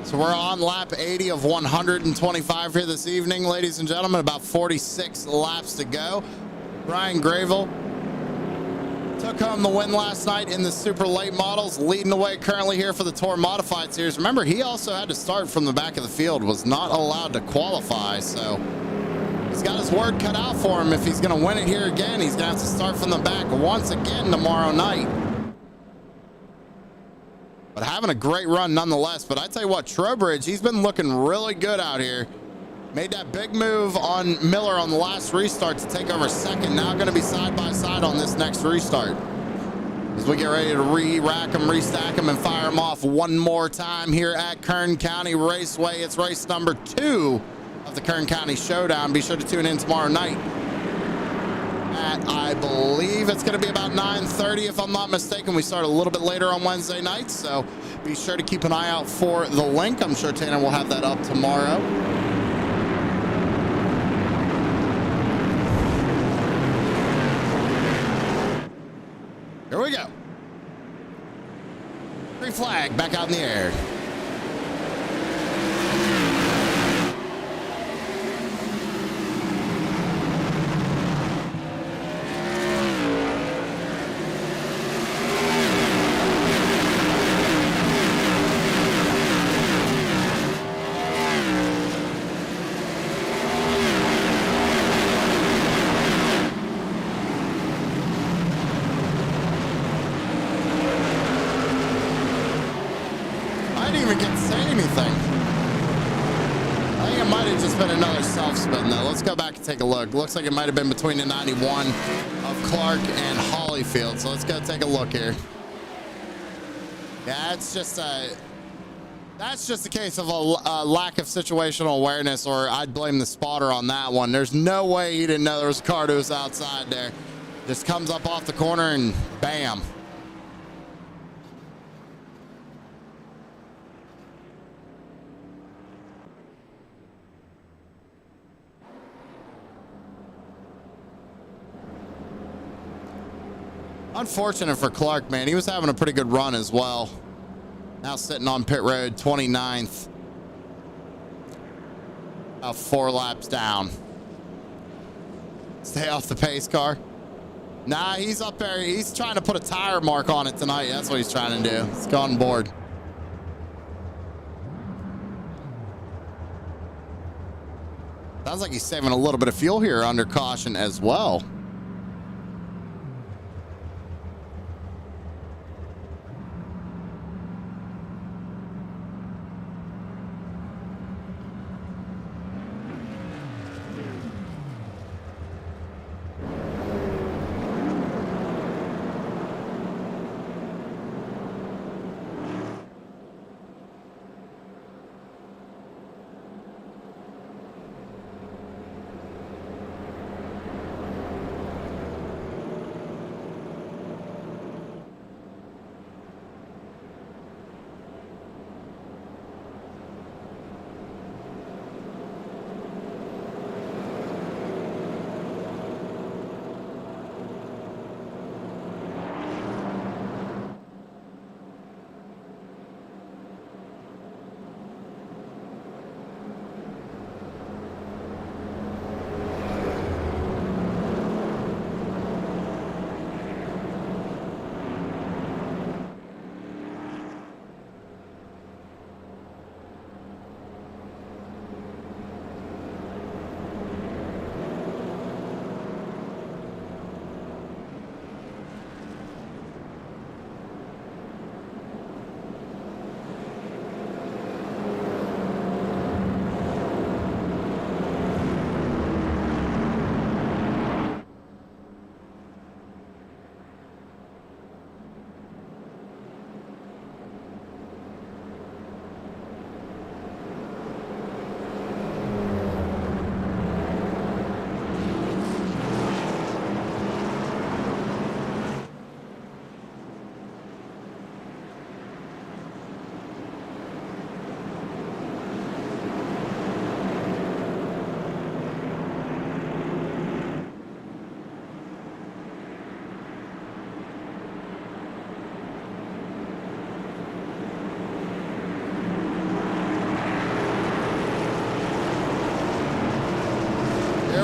So we're on lap 80 of 125 here this evening, ladies and gentlemen. About 46 laps to go. Ryan Grayville took home the win last night in the super late models, leading the way currently here for the Tour Modified Series. Remember, he also had to start from the back of the field, was not allowed to qualify, so he's got his work cut out for him. If he's going to win it here again, he's going to have to start from the back once again tomorrow night. But having a great run nonetheless. But I tell you what, Trowbridge, he's been looking really good out here. Made that big move on Miller on the last restart to take over second. Now going to be side by side on this next restart, as we get ready to re-rack them, restack them, and fire them off one more time here at Kern County Raceway. It's race number 2 of the Kern County Showdown. Be sure to tune in tomorrow night at, I believe it's going to be about 9:30 if I'm not mistaken. We start a little bit later on Wednesday nights, so be sure to keep an eye out for the link. I'm sure Tanner will have that up tomorrow. Here we go. Green flag back out in the air. even get to say anything. I think it might have just been another self-spin, though. Let's go back and take a look. Looks like it might have been between the 91 of Clark and Holyfield. So let's go take a look here. Yeah, it's just that's just a case of a lack of situational awareness, or I'd blame the spotter on that one. There's no way he didn't know there was a car that was outside there. Just comes up off the corner and bam. Unfortunate for Clark, man. He was having a pretty good run as well. Now sitting on pit road, 29th. About 4 laps down. Stay off the pace car. Nah, he's up there. He's trying to put a tire mark on it tonight. That's what he's trying to do. He's gone board. Sounds like he's saving a little bit of fuel here under caution as well.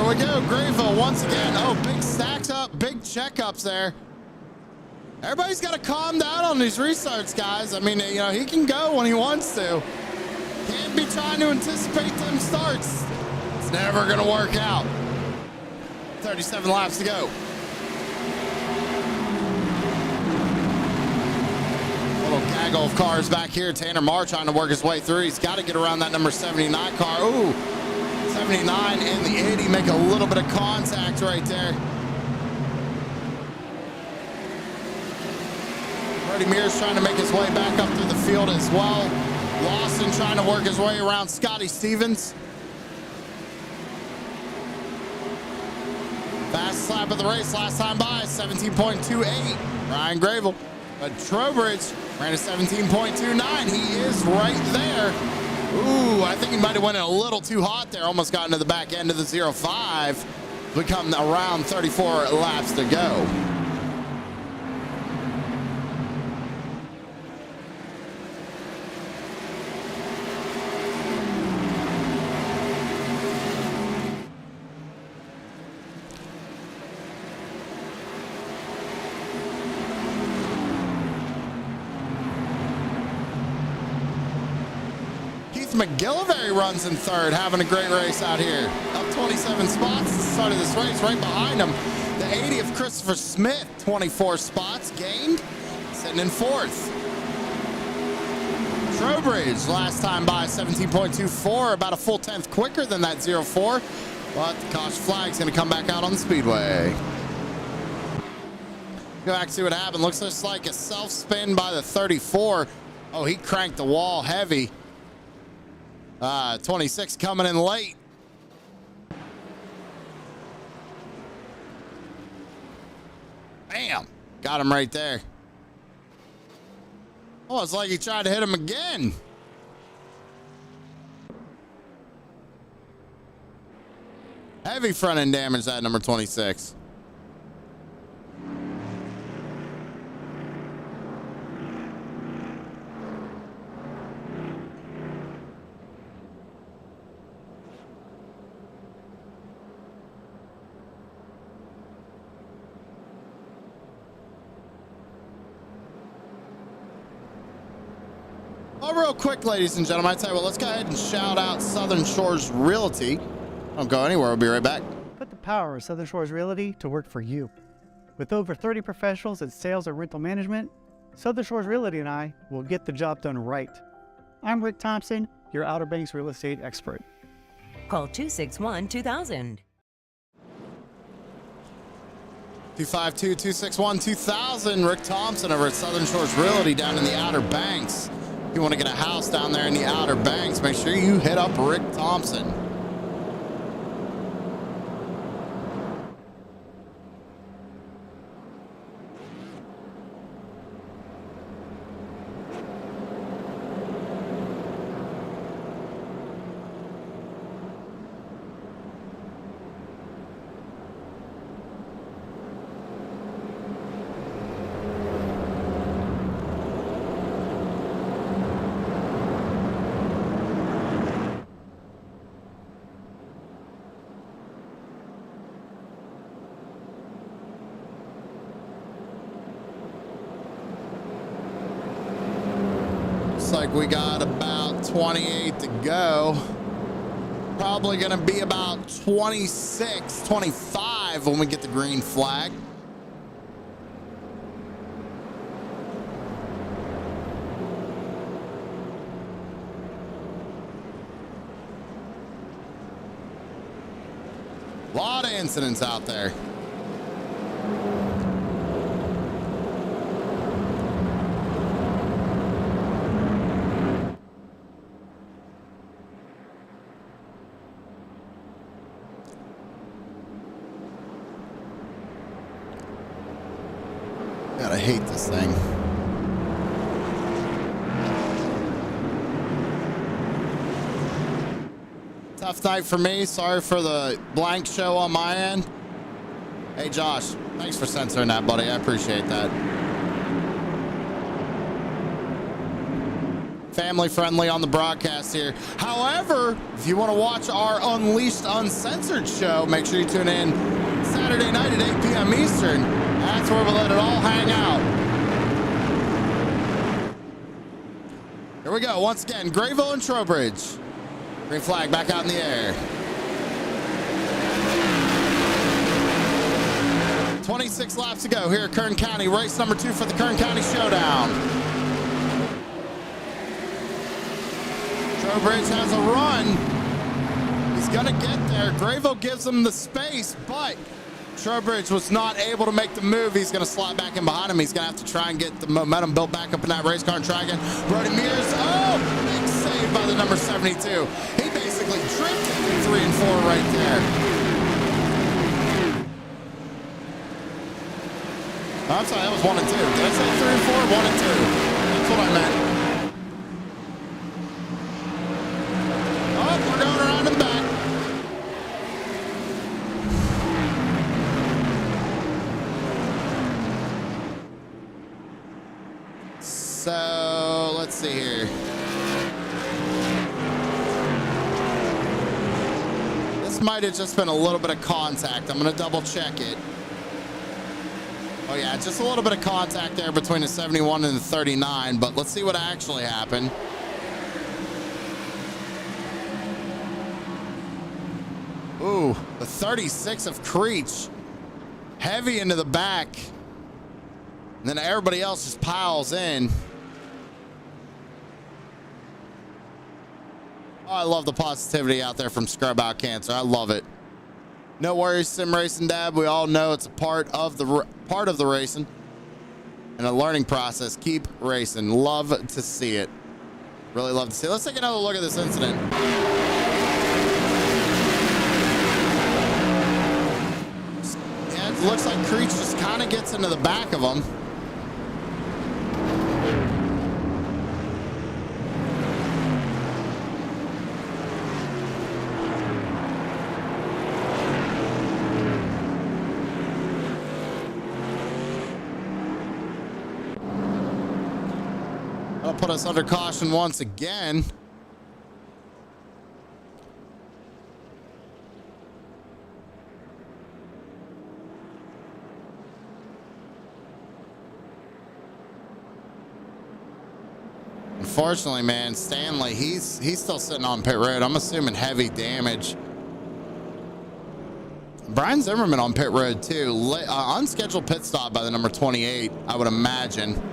We go, Grayville once again. Oh, big stacks up, big checkups there. Everybody's got to calm down on these restarts, guys. I mean, you know, he can go when he wants to. Can't be trying to anticipate them starts. It's never going to work out. 37 laps to go. Little gaggle of cars back here. Tanner Marr trying to work his way through. He's got to get around that number 79 car. Ooh. 79 and the 80 make a little bit of contact right there. Brody Mears trying to make his way back up through the field as well. Lawson trying to work his way around Scotty Stevens. Fastest lap of the race last time by, 17.28. Ryan Grayville. But Trowbridge ran a 17.29. He is right there. Ooh, I think he might have went a little too hot there. Almost got into the back end of the 05. We come around 34 laps to go. McGillivray runs in third, having a great race out here. Up 27 spots at the start of this race. Right behind him, the 80 of Christopher Smith, 24 spots gained, sitting in fourth. Trowbridge, last time by 17.24, about a full 10th quicker than that 04. But the caution flag's going to come back out on the speedway. Go back and see what happened. Looks just like a self-spin by the 34. Oh, he cranked the wall heavy. 26 coming in late. Bam. Got him right there. Oh, it's like he tried to hit him again. Heavy front end damage, that number 26. Oh, real quick, ladies and gentlemen, I tell you what, let's go ahead and shout out Southern Shores Realty. Don't go anywhere. We'll be right back. Put the power of Southern Shores Realty to work for you. With over 30 professionals in sales and rental management, Southern Shores Realty and I will get the job done right. I'm Rick Thompson, your Outer Banks real estate expert. Call 261-2000. 252-261-2000. Rick Thompson over at Southern Shores Realty down in the Outer Banks. If you want to get a house down there in the Outer Banks, make sure you hit up Rick Thompson. Like we got about 28 to go. Probably gonna be about 26, 25 when we get the green flag. A lot of incidents out there. God, I hate this thing. Tough night for me. Sorry for the blank show on my end. Hey, Josh, thanks for censoring that, buddy. I appreciate that. Family friendly on the broadcast here. However, if you want to watch our Unleashed Uncensored show, make sure you tune in Saturday night at 8 p.m. Eastern. That's where we let it all hang out. Here we go. Once again, Grayville and Trowbridge. Green flag back out in the air. 26 laps to go here at Kern County. Race number 2 for the Kern County Showdown. Trowbridge has a run. He's going to get there. Grayville gives him the space, but Trowbridge was not able to make the move. He's going to slide back in behind him. He's going to have to try and get the momentum built back up in that race car and try again. Brody Mears, oh, big save by the number 72. He basically drifted through 3 and 4 right there. Oh, I'm sorry, that was 1 and 2. Did I say 3 and 4? 1 and 2. That's what I meant. Oh, we're going around and back. So let's see here. This might have just been a little bit of contact. I'm going to double check it. Oh yeah, just a little bit of contact there between the 71 and the 39, but let's see what actually happened. Ooh, the 36 of Creech. Heavy into the back. And then everybody else just piles in. I love the positivity out there from Scrub Out Cancer. I love it. No worries, Sim Racing Dad. We all know it's a part of the racing and a learning process. Keep racing. Love to see it. Really love to see it. Let's take another look at this incident. Yeah, it looks like Creech just kind of gets into the back of him. That'll put us under caution once again. Unfortunately, man, Stanley, he's still sitting on pit road. I'm assuming heavy damage. Brian Zimmerman on pit road too. Unscheduled pit stop by the number 28, I would imagine.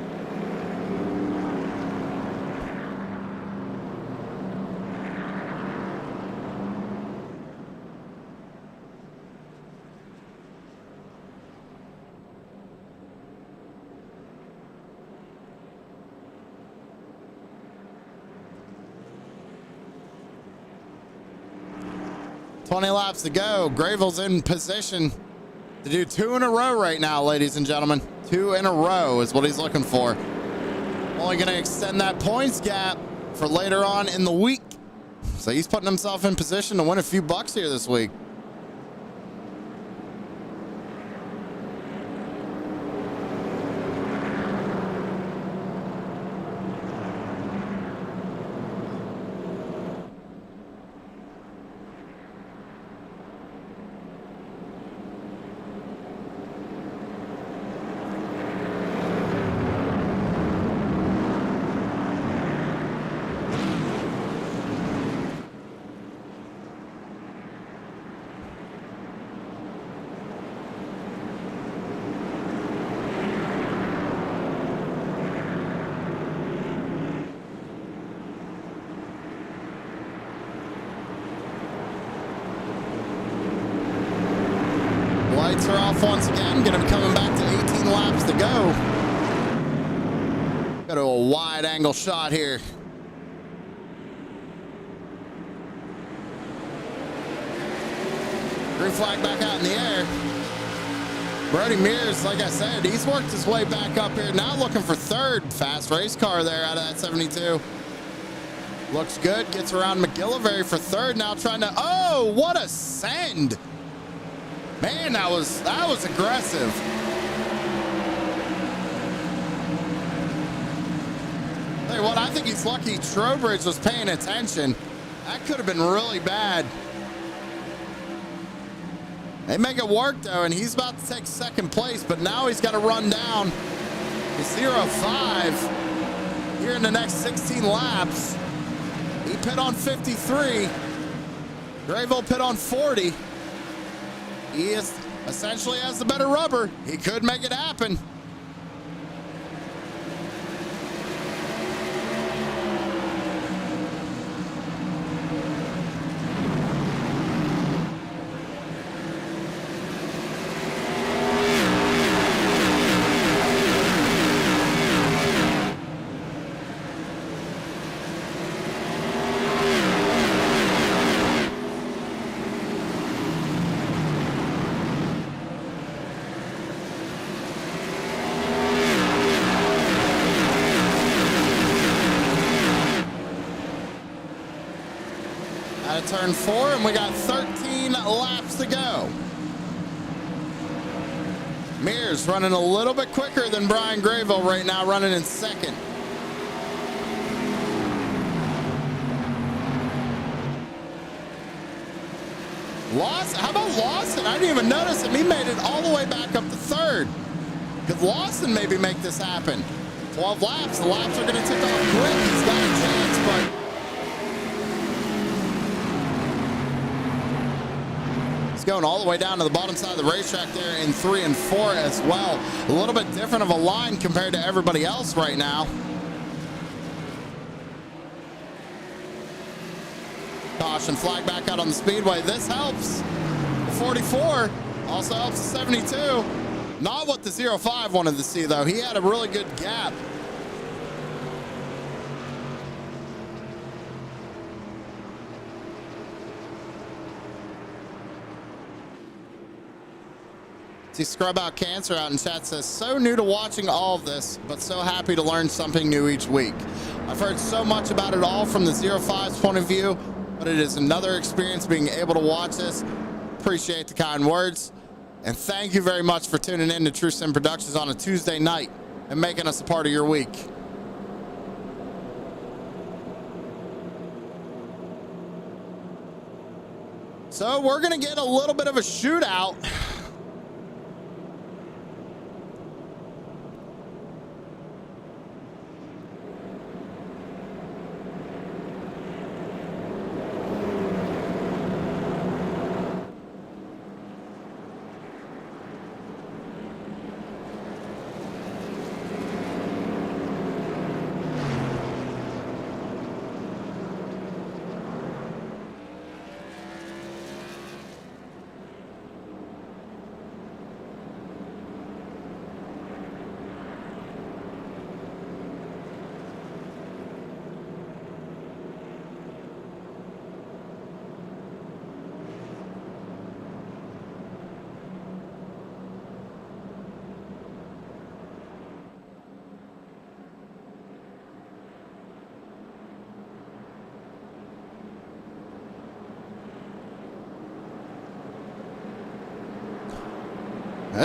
Laps to go. Gravel's in position to do 2 in a row right now, ladies and gentlemen. 2 in a row is what he's looking for. Only going to extend that points gap for later on in the week. So he's putting himself in position to win a few bucks here this week. Lights are off once again. Gonna be coming back to 18 laps to go. Go to a wide angle shot here. Green flag back out in the air. Brody Mears, like I said, he's worked his way back up here. Now looking for third. Fast race car there out of that 72. Looks good. Gets around McGillivray for third. Now trying to, oh, what a send. Man, that was aggressive. Tell you what, I think he's lucky Trowbridge was paying attention. That could have been really bad. They make it work though, and he's about to take second place, but now he's got to run down to 0.5 here in the next 16 laps. He pit on 53. Grayville pit on 40. He is essentially has the better rubber. He could make it happen. Turn 4, and we got 13 laps to go. Mears running a little bit quicker than Brian Grayville right now, running in second. Lawson, how about Lawson? I didn't even notice him. He made it all the way back up to third. Could Lawson maybe make this happen? 12 laps. The laps are going to tick off quick. He's got a chance, but he's going all the way down to the bottom side of the racetrack there in 3 and 4 as well. A little bit different of a line compared to everybody else right now. Caution flag back out on the speedway. This helps. The 44 also helps the 72. Not what the 05 wanted to see, though. He had a really good gap. See, Scrub Out Cancer out in chat says, so new to watching all of this, but so happy to learn something new each week. I've heard so much about it all from the 05's point of view, but it is another experience being able to watch this. Appreciate the kind words. And thank you very much for tuning in to True Sim Productions on a Tuesday night and making us a part of your week. So we're going to get a little bit of a shootout.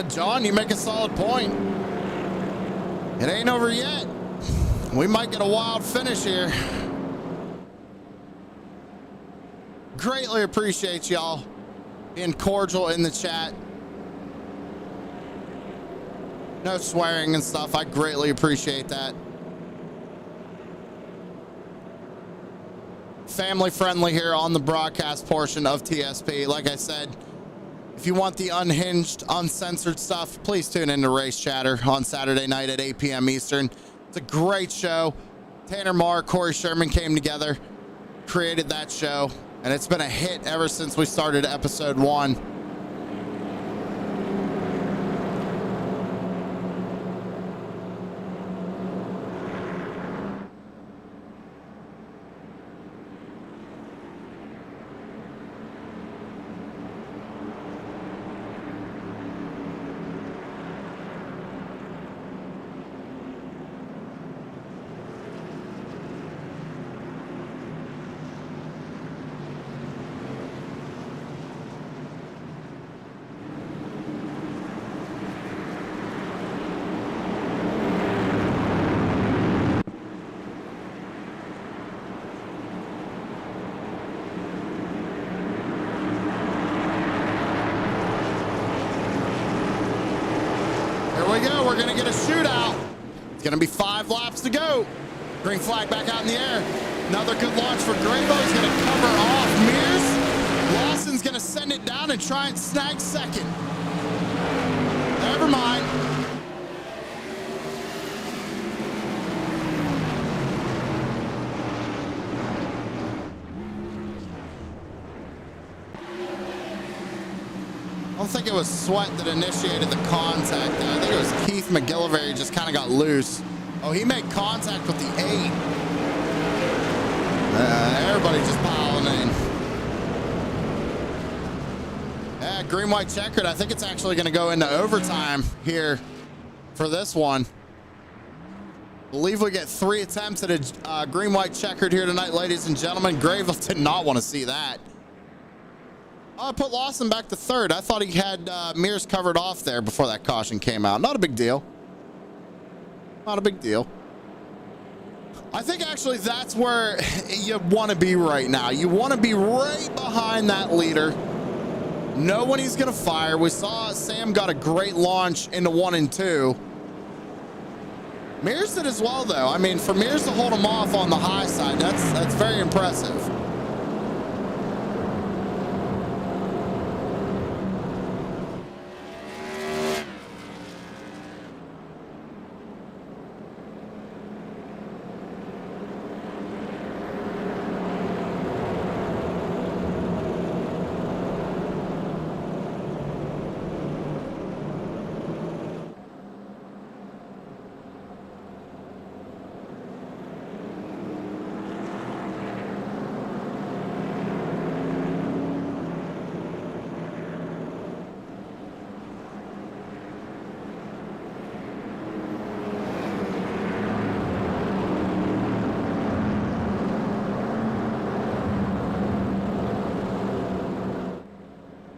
John, you make a solid point. It ain't over yet. We might get a wild finish here. Greatly appreciate y'all being cordial in the chat. No swearing and stuff. I greatly appreciate that. Family friendly here on the broadcast portion of TSP. Like I said, if you want the unhinged, uncensored stuff, please tune into Race Chatter on Saturday night at 8 p.m. Eastern. It's a great show. Tanner Marr, Corey Sherman came together, created that show, and it's been a hit ever since we started episode 1. We're going to get a shootout. It's going to be 5 laps to go. Green flag back out in the air. Another good launch for Grabo. He's going to cover off Mears. Lawson's going to send it down and try and snag second. Never mind. I don't think it was Sweat that initiated the contact. I think it was Keith McGillivray just kind of got loose. Oh, he made contact with the 8. Everybody just piling in. Yeah, green, white, checkered. I think it's actually going to go into overtime here for this one. I believe we get 3 attempts at a green, white, checkered here tonight, ladies and gentlemen. Grayville did not want to see that. I put Lawson back to 3rd. I thought he had Mears covered off there before that caution came out. Not a big deal. Not a big deal. I think actually that's where you want to be right now. You want to be right behind that leader. Know when he's going to fire. We saw Sam got a great launch into 1 and 2. Mears did as well, though. I mean, for Mears to hold him off on the high side, that's very impressive.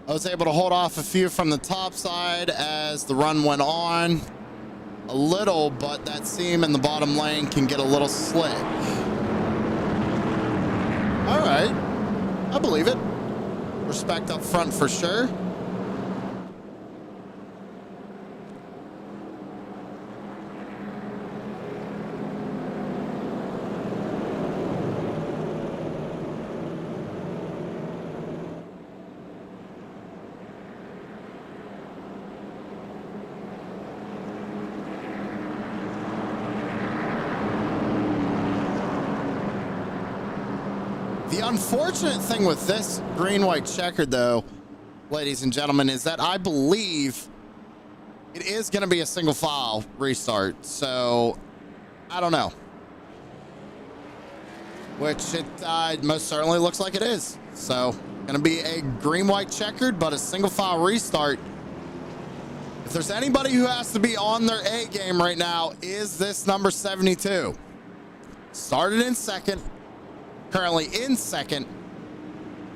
I was able to hold off a few from the top side as the run went on a little, but that seam in the bottom lane can get a little slick. All right, I believe it. Respect up front for sure. The unfortunate thing with this green-white checkered, though, ladies and gentlemen, is that I believe it is going to be a single file restart. So, I don't know. Which it most certainly looks like it is. So, going to be a green-white checkered, but a single file restart. If there's anybody who has to be on their A game right now, is this number 72. Started in second. Currently in second,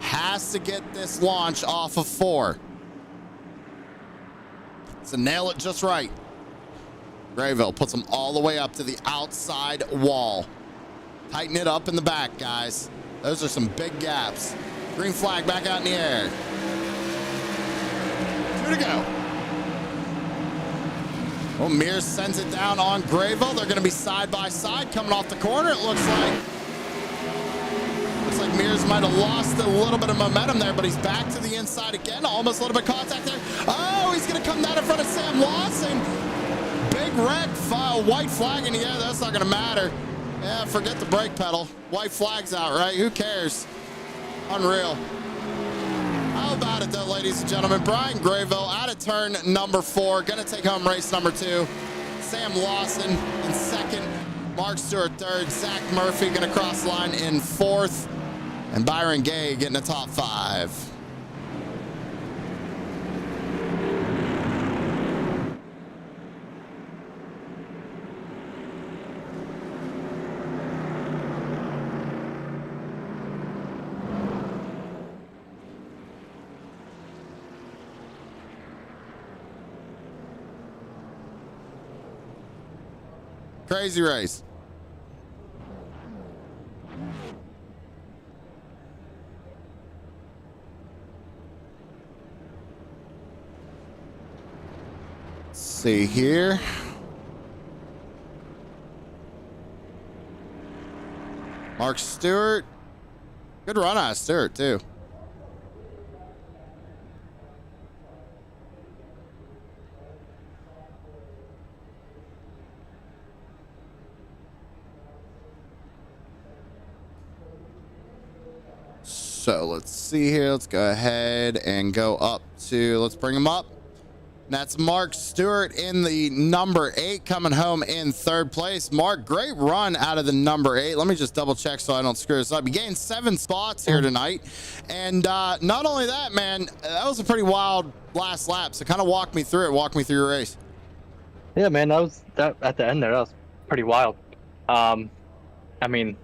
has to get this launch off of 4. So nail it just right. Grayville puts them all the way up to the outside wall. Tighten it up in the back, guys. Those are some big gaps. Green flag back out in the air. 2 to go. Well, Mears sends it down on Grayville. They're going to be side by side coming off the corner, it looks like. Looks like Mears might have lost a little bit of momentum there, but he's back to the inside again. Almost a little bit of contact there. Oh, he's going to come down in front of Sam Lawson. Big wreck, white flag in the air. That's not going to matter. Yeah, forget the brake pedal. White flag's out, right? Who cares? Unreal. How about it, though, ladies and gentlemen? Brian Grayville out of turn number 4. Going to take home race number 2. Sam Lawson in second. Mark Stewart third. Zach Murphy going to cross the line in 4th. And Byron Gay getting the top 5. Crazy race. See here. Mark Stewart. Good run out of Stewart, too. So let's see here. Let's go ahead and go up to, let's bring him up. That's Mark Stewart in the number 8, coming home in 3rd place. Mark, great run out of the number 8. Let me just double check so I don't screw this up. You gained 7 spots here tonight. And not only that, man, that was a pretty wild last lap. So kind of walk me through it. Walk me through your race. Yeah, man, that at the end there, that was pretty wild. I mean,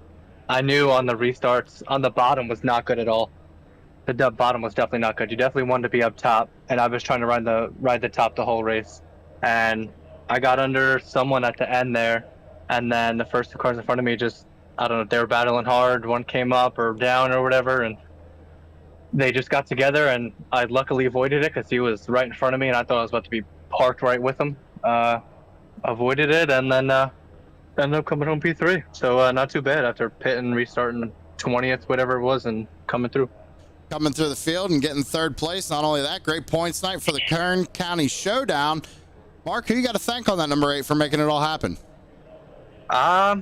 I knew on the restarts, on the bottom was not good at all. The bottom was definitely not good. You definitely wanted to be up top, and I was trying to ride the top the whole race. And I got under someone at the end there, and then the first 2 cars in front of me just, I don't know, they were battling hard. One came up or down or whatever, and they just got together, and I luckily avoided it because he was right in front of me, and I thought I was about to be parked right with him. Avoided it, and then ended up coming home P3. So not too bad after pitting, restarting 20th, whatever it was, and coming through. Coming through the field and getting 3rd place. Not only that, great points night for the Kern County Showdown. Mark, who you got to thank on that number 8 for making it all happen? I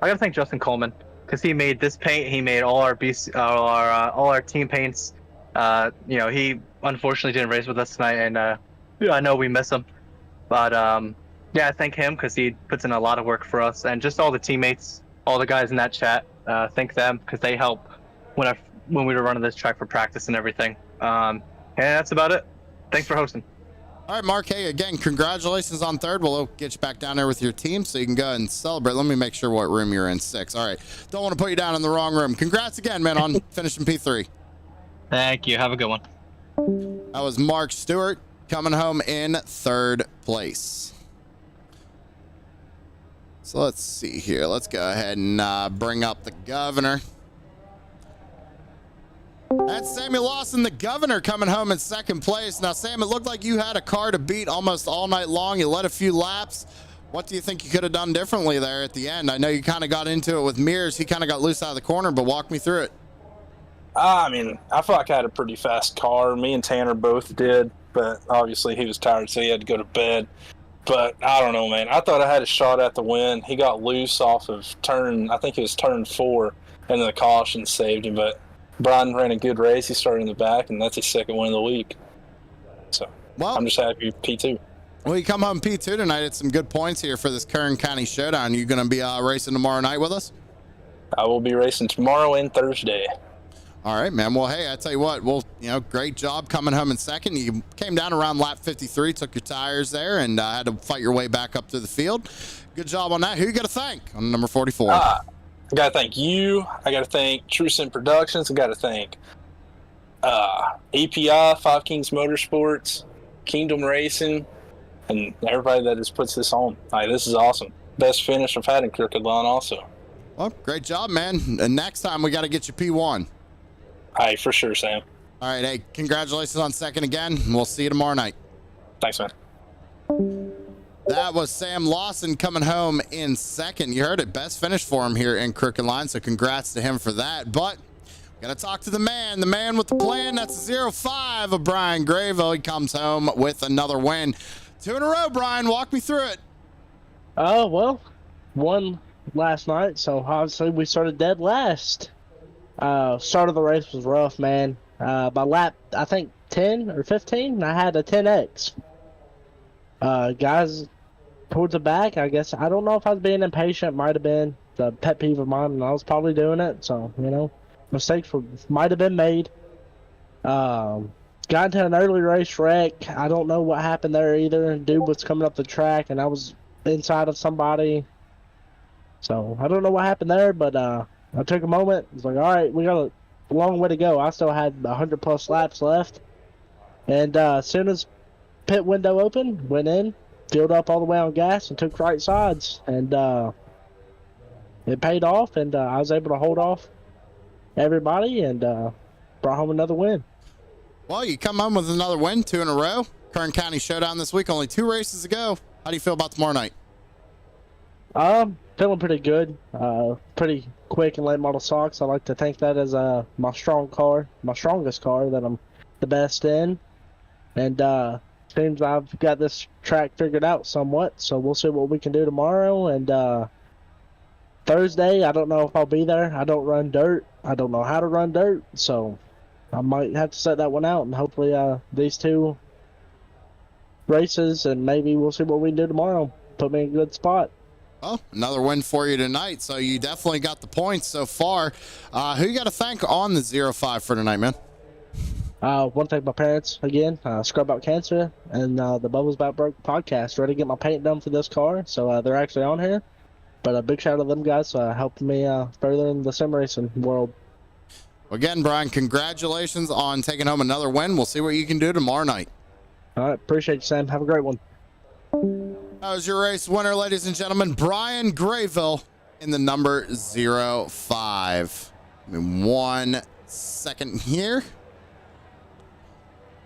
got to thank Justin Coleman because he made this paint. He made all our all our team paints. You know, he unfortunately didn't race with us tonight, and I know we miss him. But yeah, I thank him because he puts in a lot of work for us, and just all the teammates, all the guys in that chat. Thank them because they help when we were running this track for practice and everything. And that's about it. Thanks for hosting. All right, Mark, hey, again, congratulations on 3rd. We'll get you back down there with your team so you can go ahead and celebrate. Let me make sure what room you're in. 6. All right. Don't want to put you down in the wrong room. Congrats again, man, on finishing P3. Thank you. Have a good one. That was Mark Stewart coming home in third place. So let's see here. Let's go ahead and bring up the governor. That's Samuel Lawson, the governor, coming home in second place. Now, Sam, it looked like you had a car to beat almost all night long. You led a few laps. What do you think you could have done differently there at the end? I know you kind of got into it with Mears. He kind of got loose out of the corner, but walk me through it. I mean, I feel like I had a pretty fast car. Me and Tanner both did, but obviously he was tired, so he had to go to bed. But I don't know, man. I thought I had a shot at the win. He got loose off of I think it was turn 4, and the caution saved him. But Brian ran a good race. He started in the back, and that's his second win of the week. So I'm just happy with P2. Well, you come home P2 tonight. It's some good points here for this Kern County Showdown. You going to be racing tomorrow night with us? I will be racing tomorrow and Thursday. All right, man. Well, hey, I tell you what, great job coming home in second. You came down around lap 53, took your tires there, and had to fight your way back up through the field. Good job on that. Who you got to thank on number 44? I got to thank you. I got to thank truesimproductions. I got to thank API, Five Kings Motorsports, Kingdom Racing, and everybody that just puts this on. This is awesome. Best finish I've had in Crooked Lawn also. Well, great job, man. And next time we got to get you P1. Hey, for sure, Sam. All right, hey, congratulations on second again. We'll see you tomorrow night. Thanks, man. That was Sam Lawson coming home in second. You heard it. Best finish for him here in Crooked Line, so congrats to him for that. But we got to talk to the man with the plan. That's 05 of Brian Grayville. He comes home with another win. 2 in a row, Brian. Walk me through it. Well, won last night, so obviously we started dead last. Start of the race was rough, man. By lap, I think 10 or 15, I had a 10X. Guys towards the back, I guess, I don't know if I was being impatient, might have been the pet peeve of mine, and I was probably doing it, so, mistakes might have been made. Got into an early race wreck. I don't know what happened there either. Dude was coming up the track, and I was inside of somebody. So, I don't know what happened there, but, I took a moment. I was like, all right, we got a long way to go. I still had 100+ laps left. And as soon as pit window opened, went in, filled up all the way on gas, and took right sides. And it paid off, and I was able to hold off everybody and brought home another win. Well, you come home with another win, 2 in a row. Kern County Showdown this week, only 2 races to go. How do you feel about tomorrow night? Feeling pretty good. Pretty quick and late model socks. I like to think that is my strongest car that I'm the best in. And seems I've got this track figured out somewhat. So we'll see what we can do tomorrow. And Thursday, I don't know if I'll be there. I don't run dirt. I don't know how to run dirt. So I might have to set that one out. And hopefully these 2 races, and maybe we'll see what we can do tomorrow. Put me in a good spot. Well, another win for you tonight, so you definitely got the points so far. Who you got to thank on the 05 for tonight, man? Want to thank my parents again, Scrub Out Cancer, and the Bubbles About Broke podcast. Ready to get my paint done for this car, so they're actually on here. But a big shout out to them guys helping me further in the sim racing world. Again, Brian, congratulations on taking home another win. We'll see what you can do tomorrow night. All right, appreciate you, Sam. Have a great one. That was your race winner, ladies and gentlemen, Brian Grayville in the number 05. Give me 1 second here.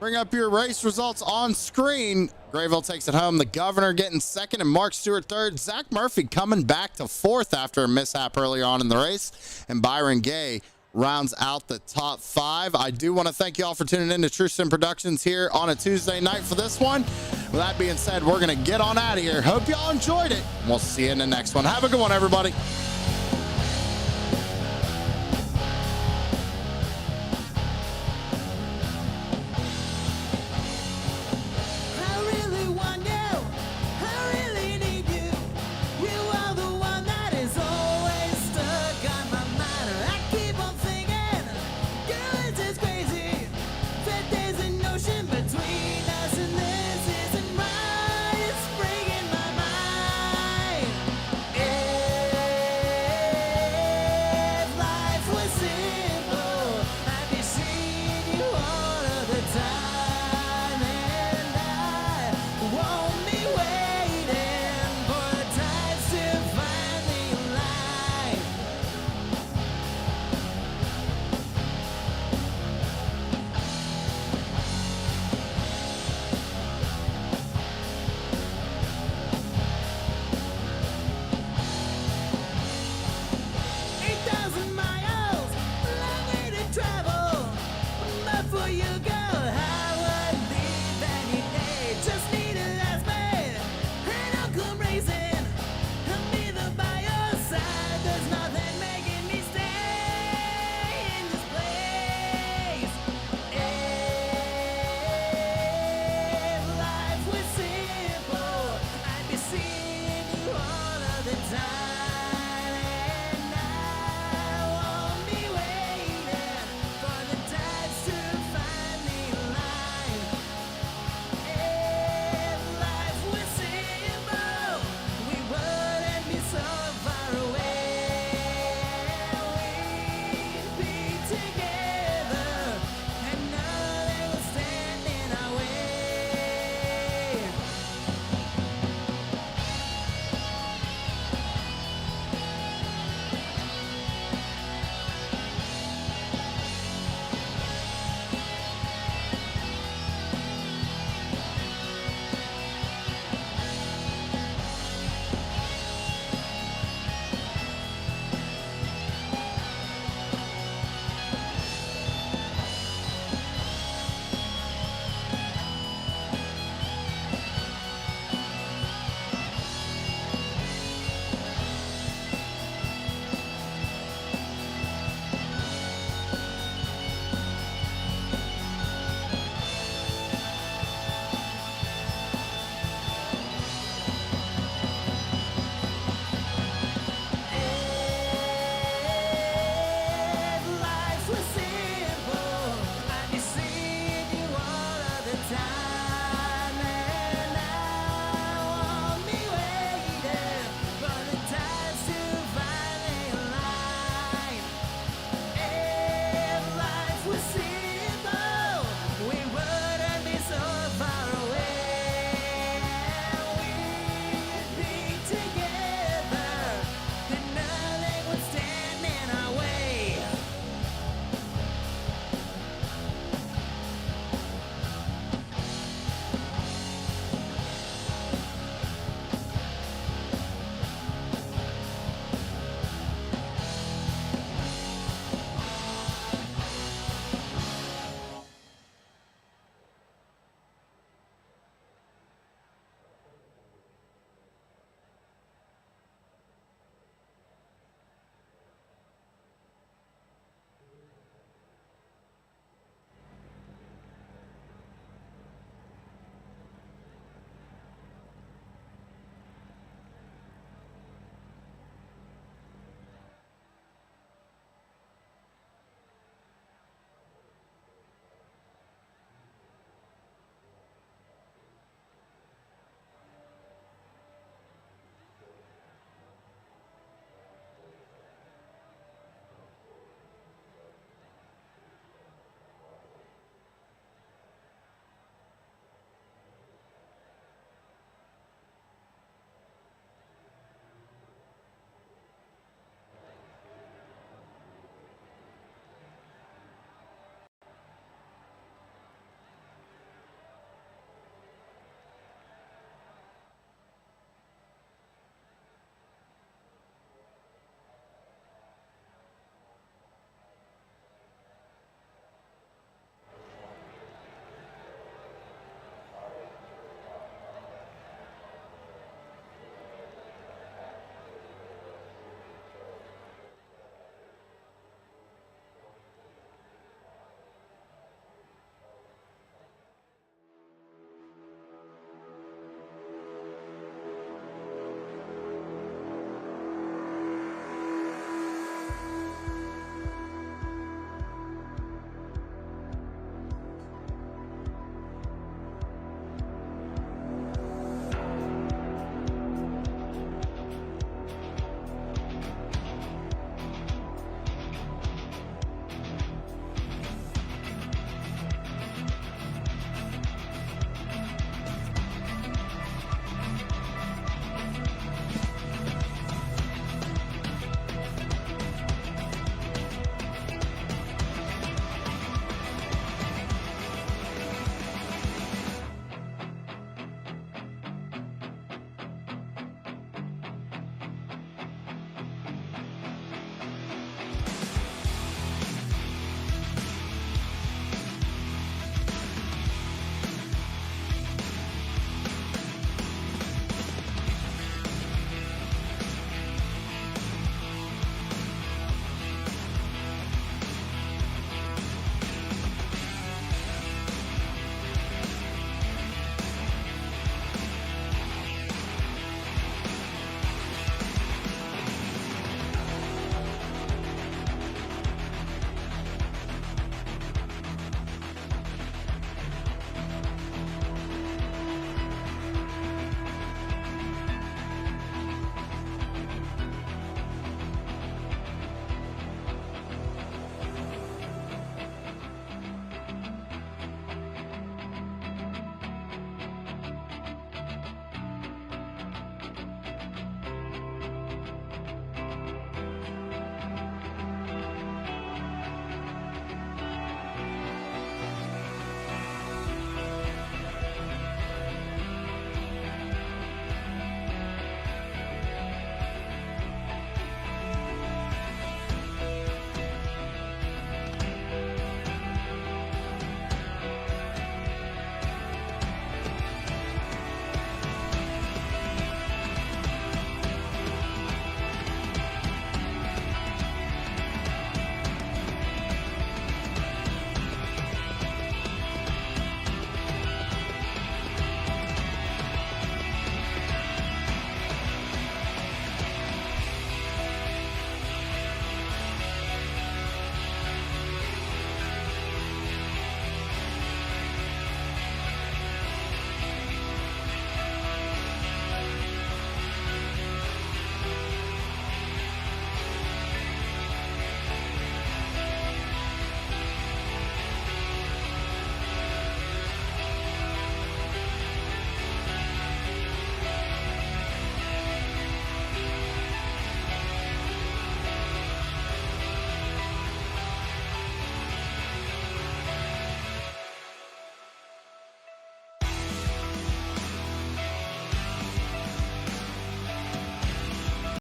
Bring up your race results on screen. Grayville takes it home. The governor getting second and Mark Stewart third. Zach Murphy coming back to fourth after a mishap earlier on in the race. And Byron Gay rounds out the top 5. I do want to thank you all for tuning in to True Sim Productions here on a Tuesday night for this one. With that being said, we're going to get on out of here. Hope y'all enjoyed it. We'll see you in the next one. Have a good one, everybody.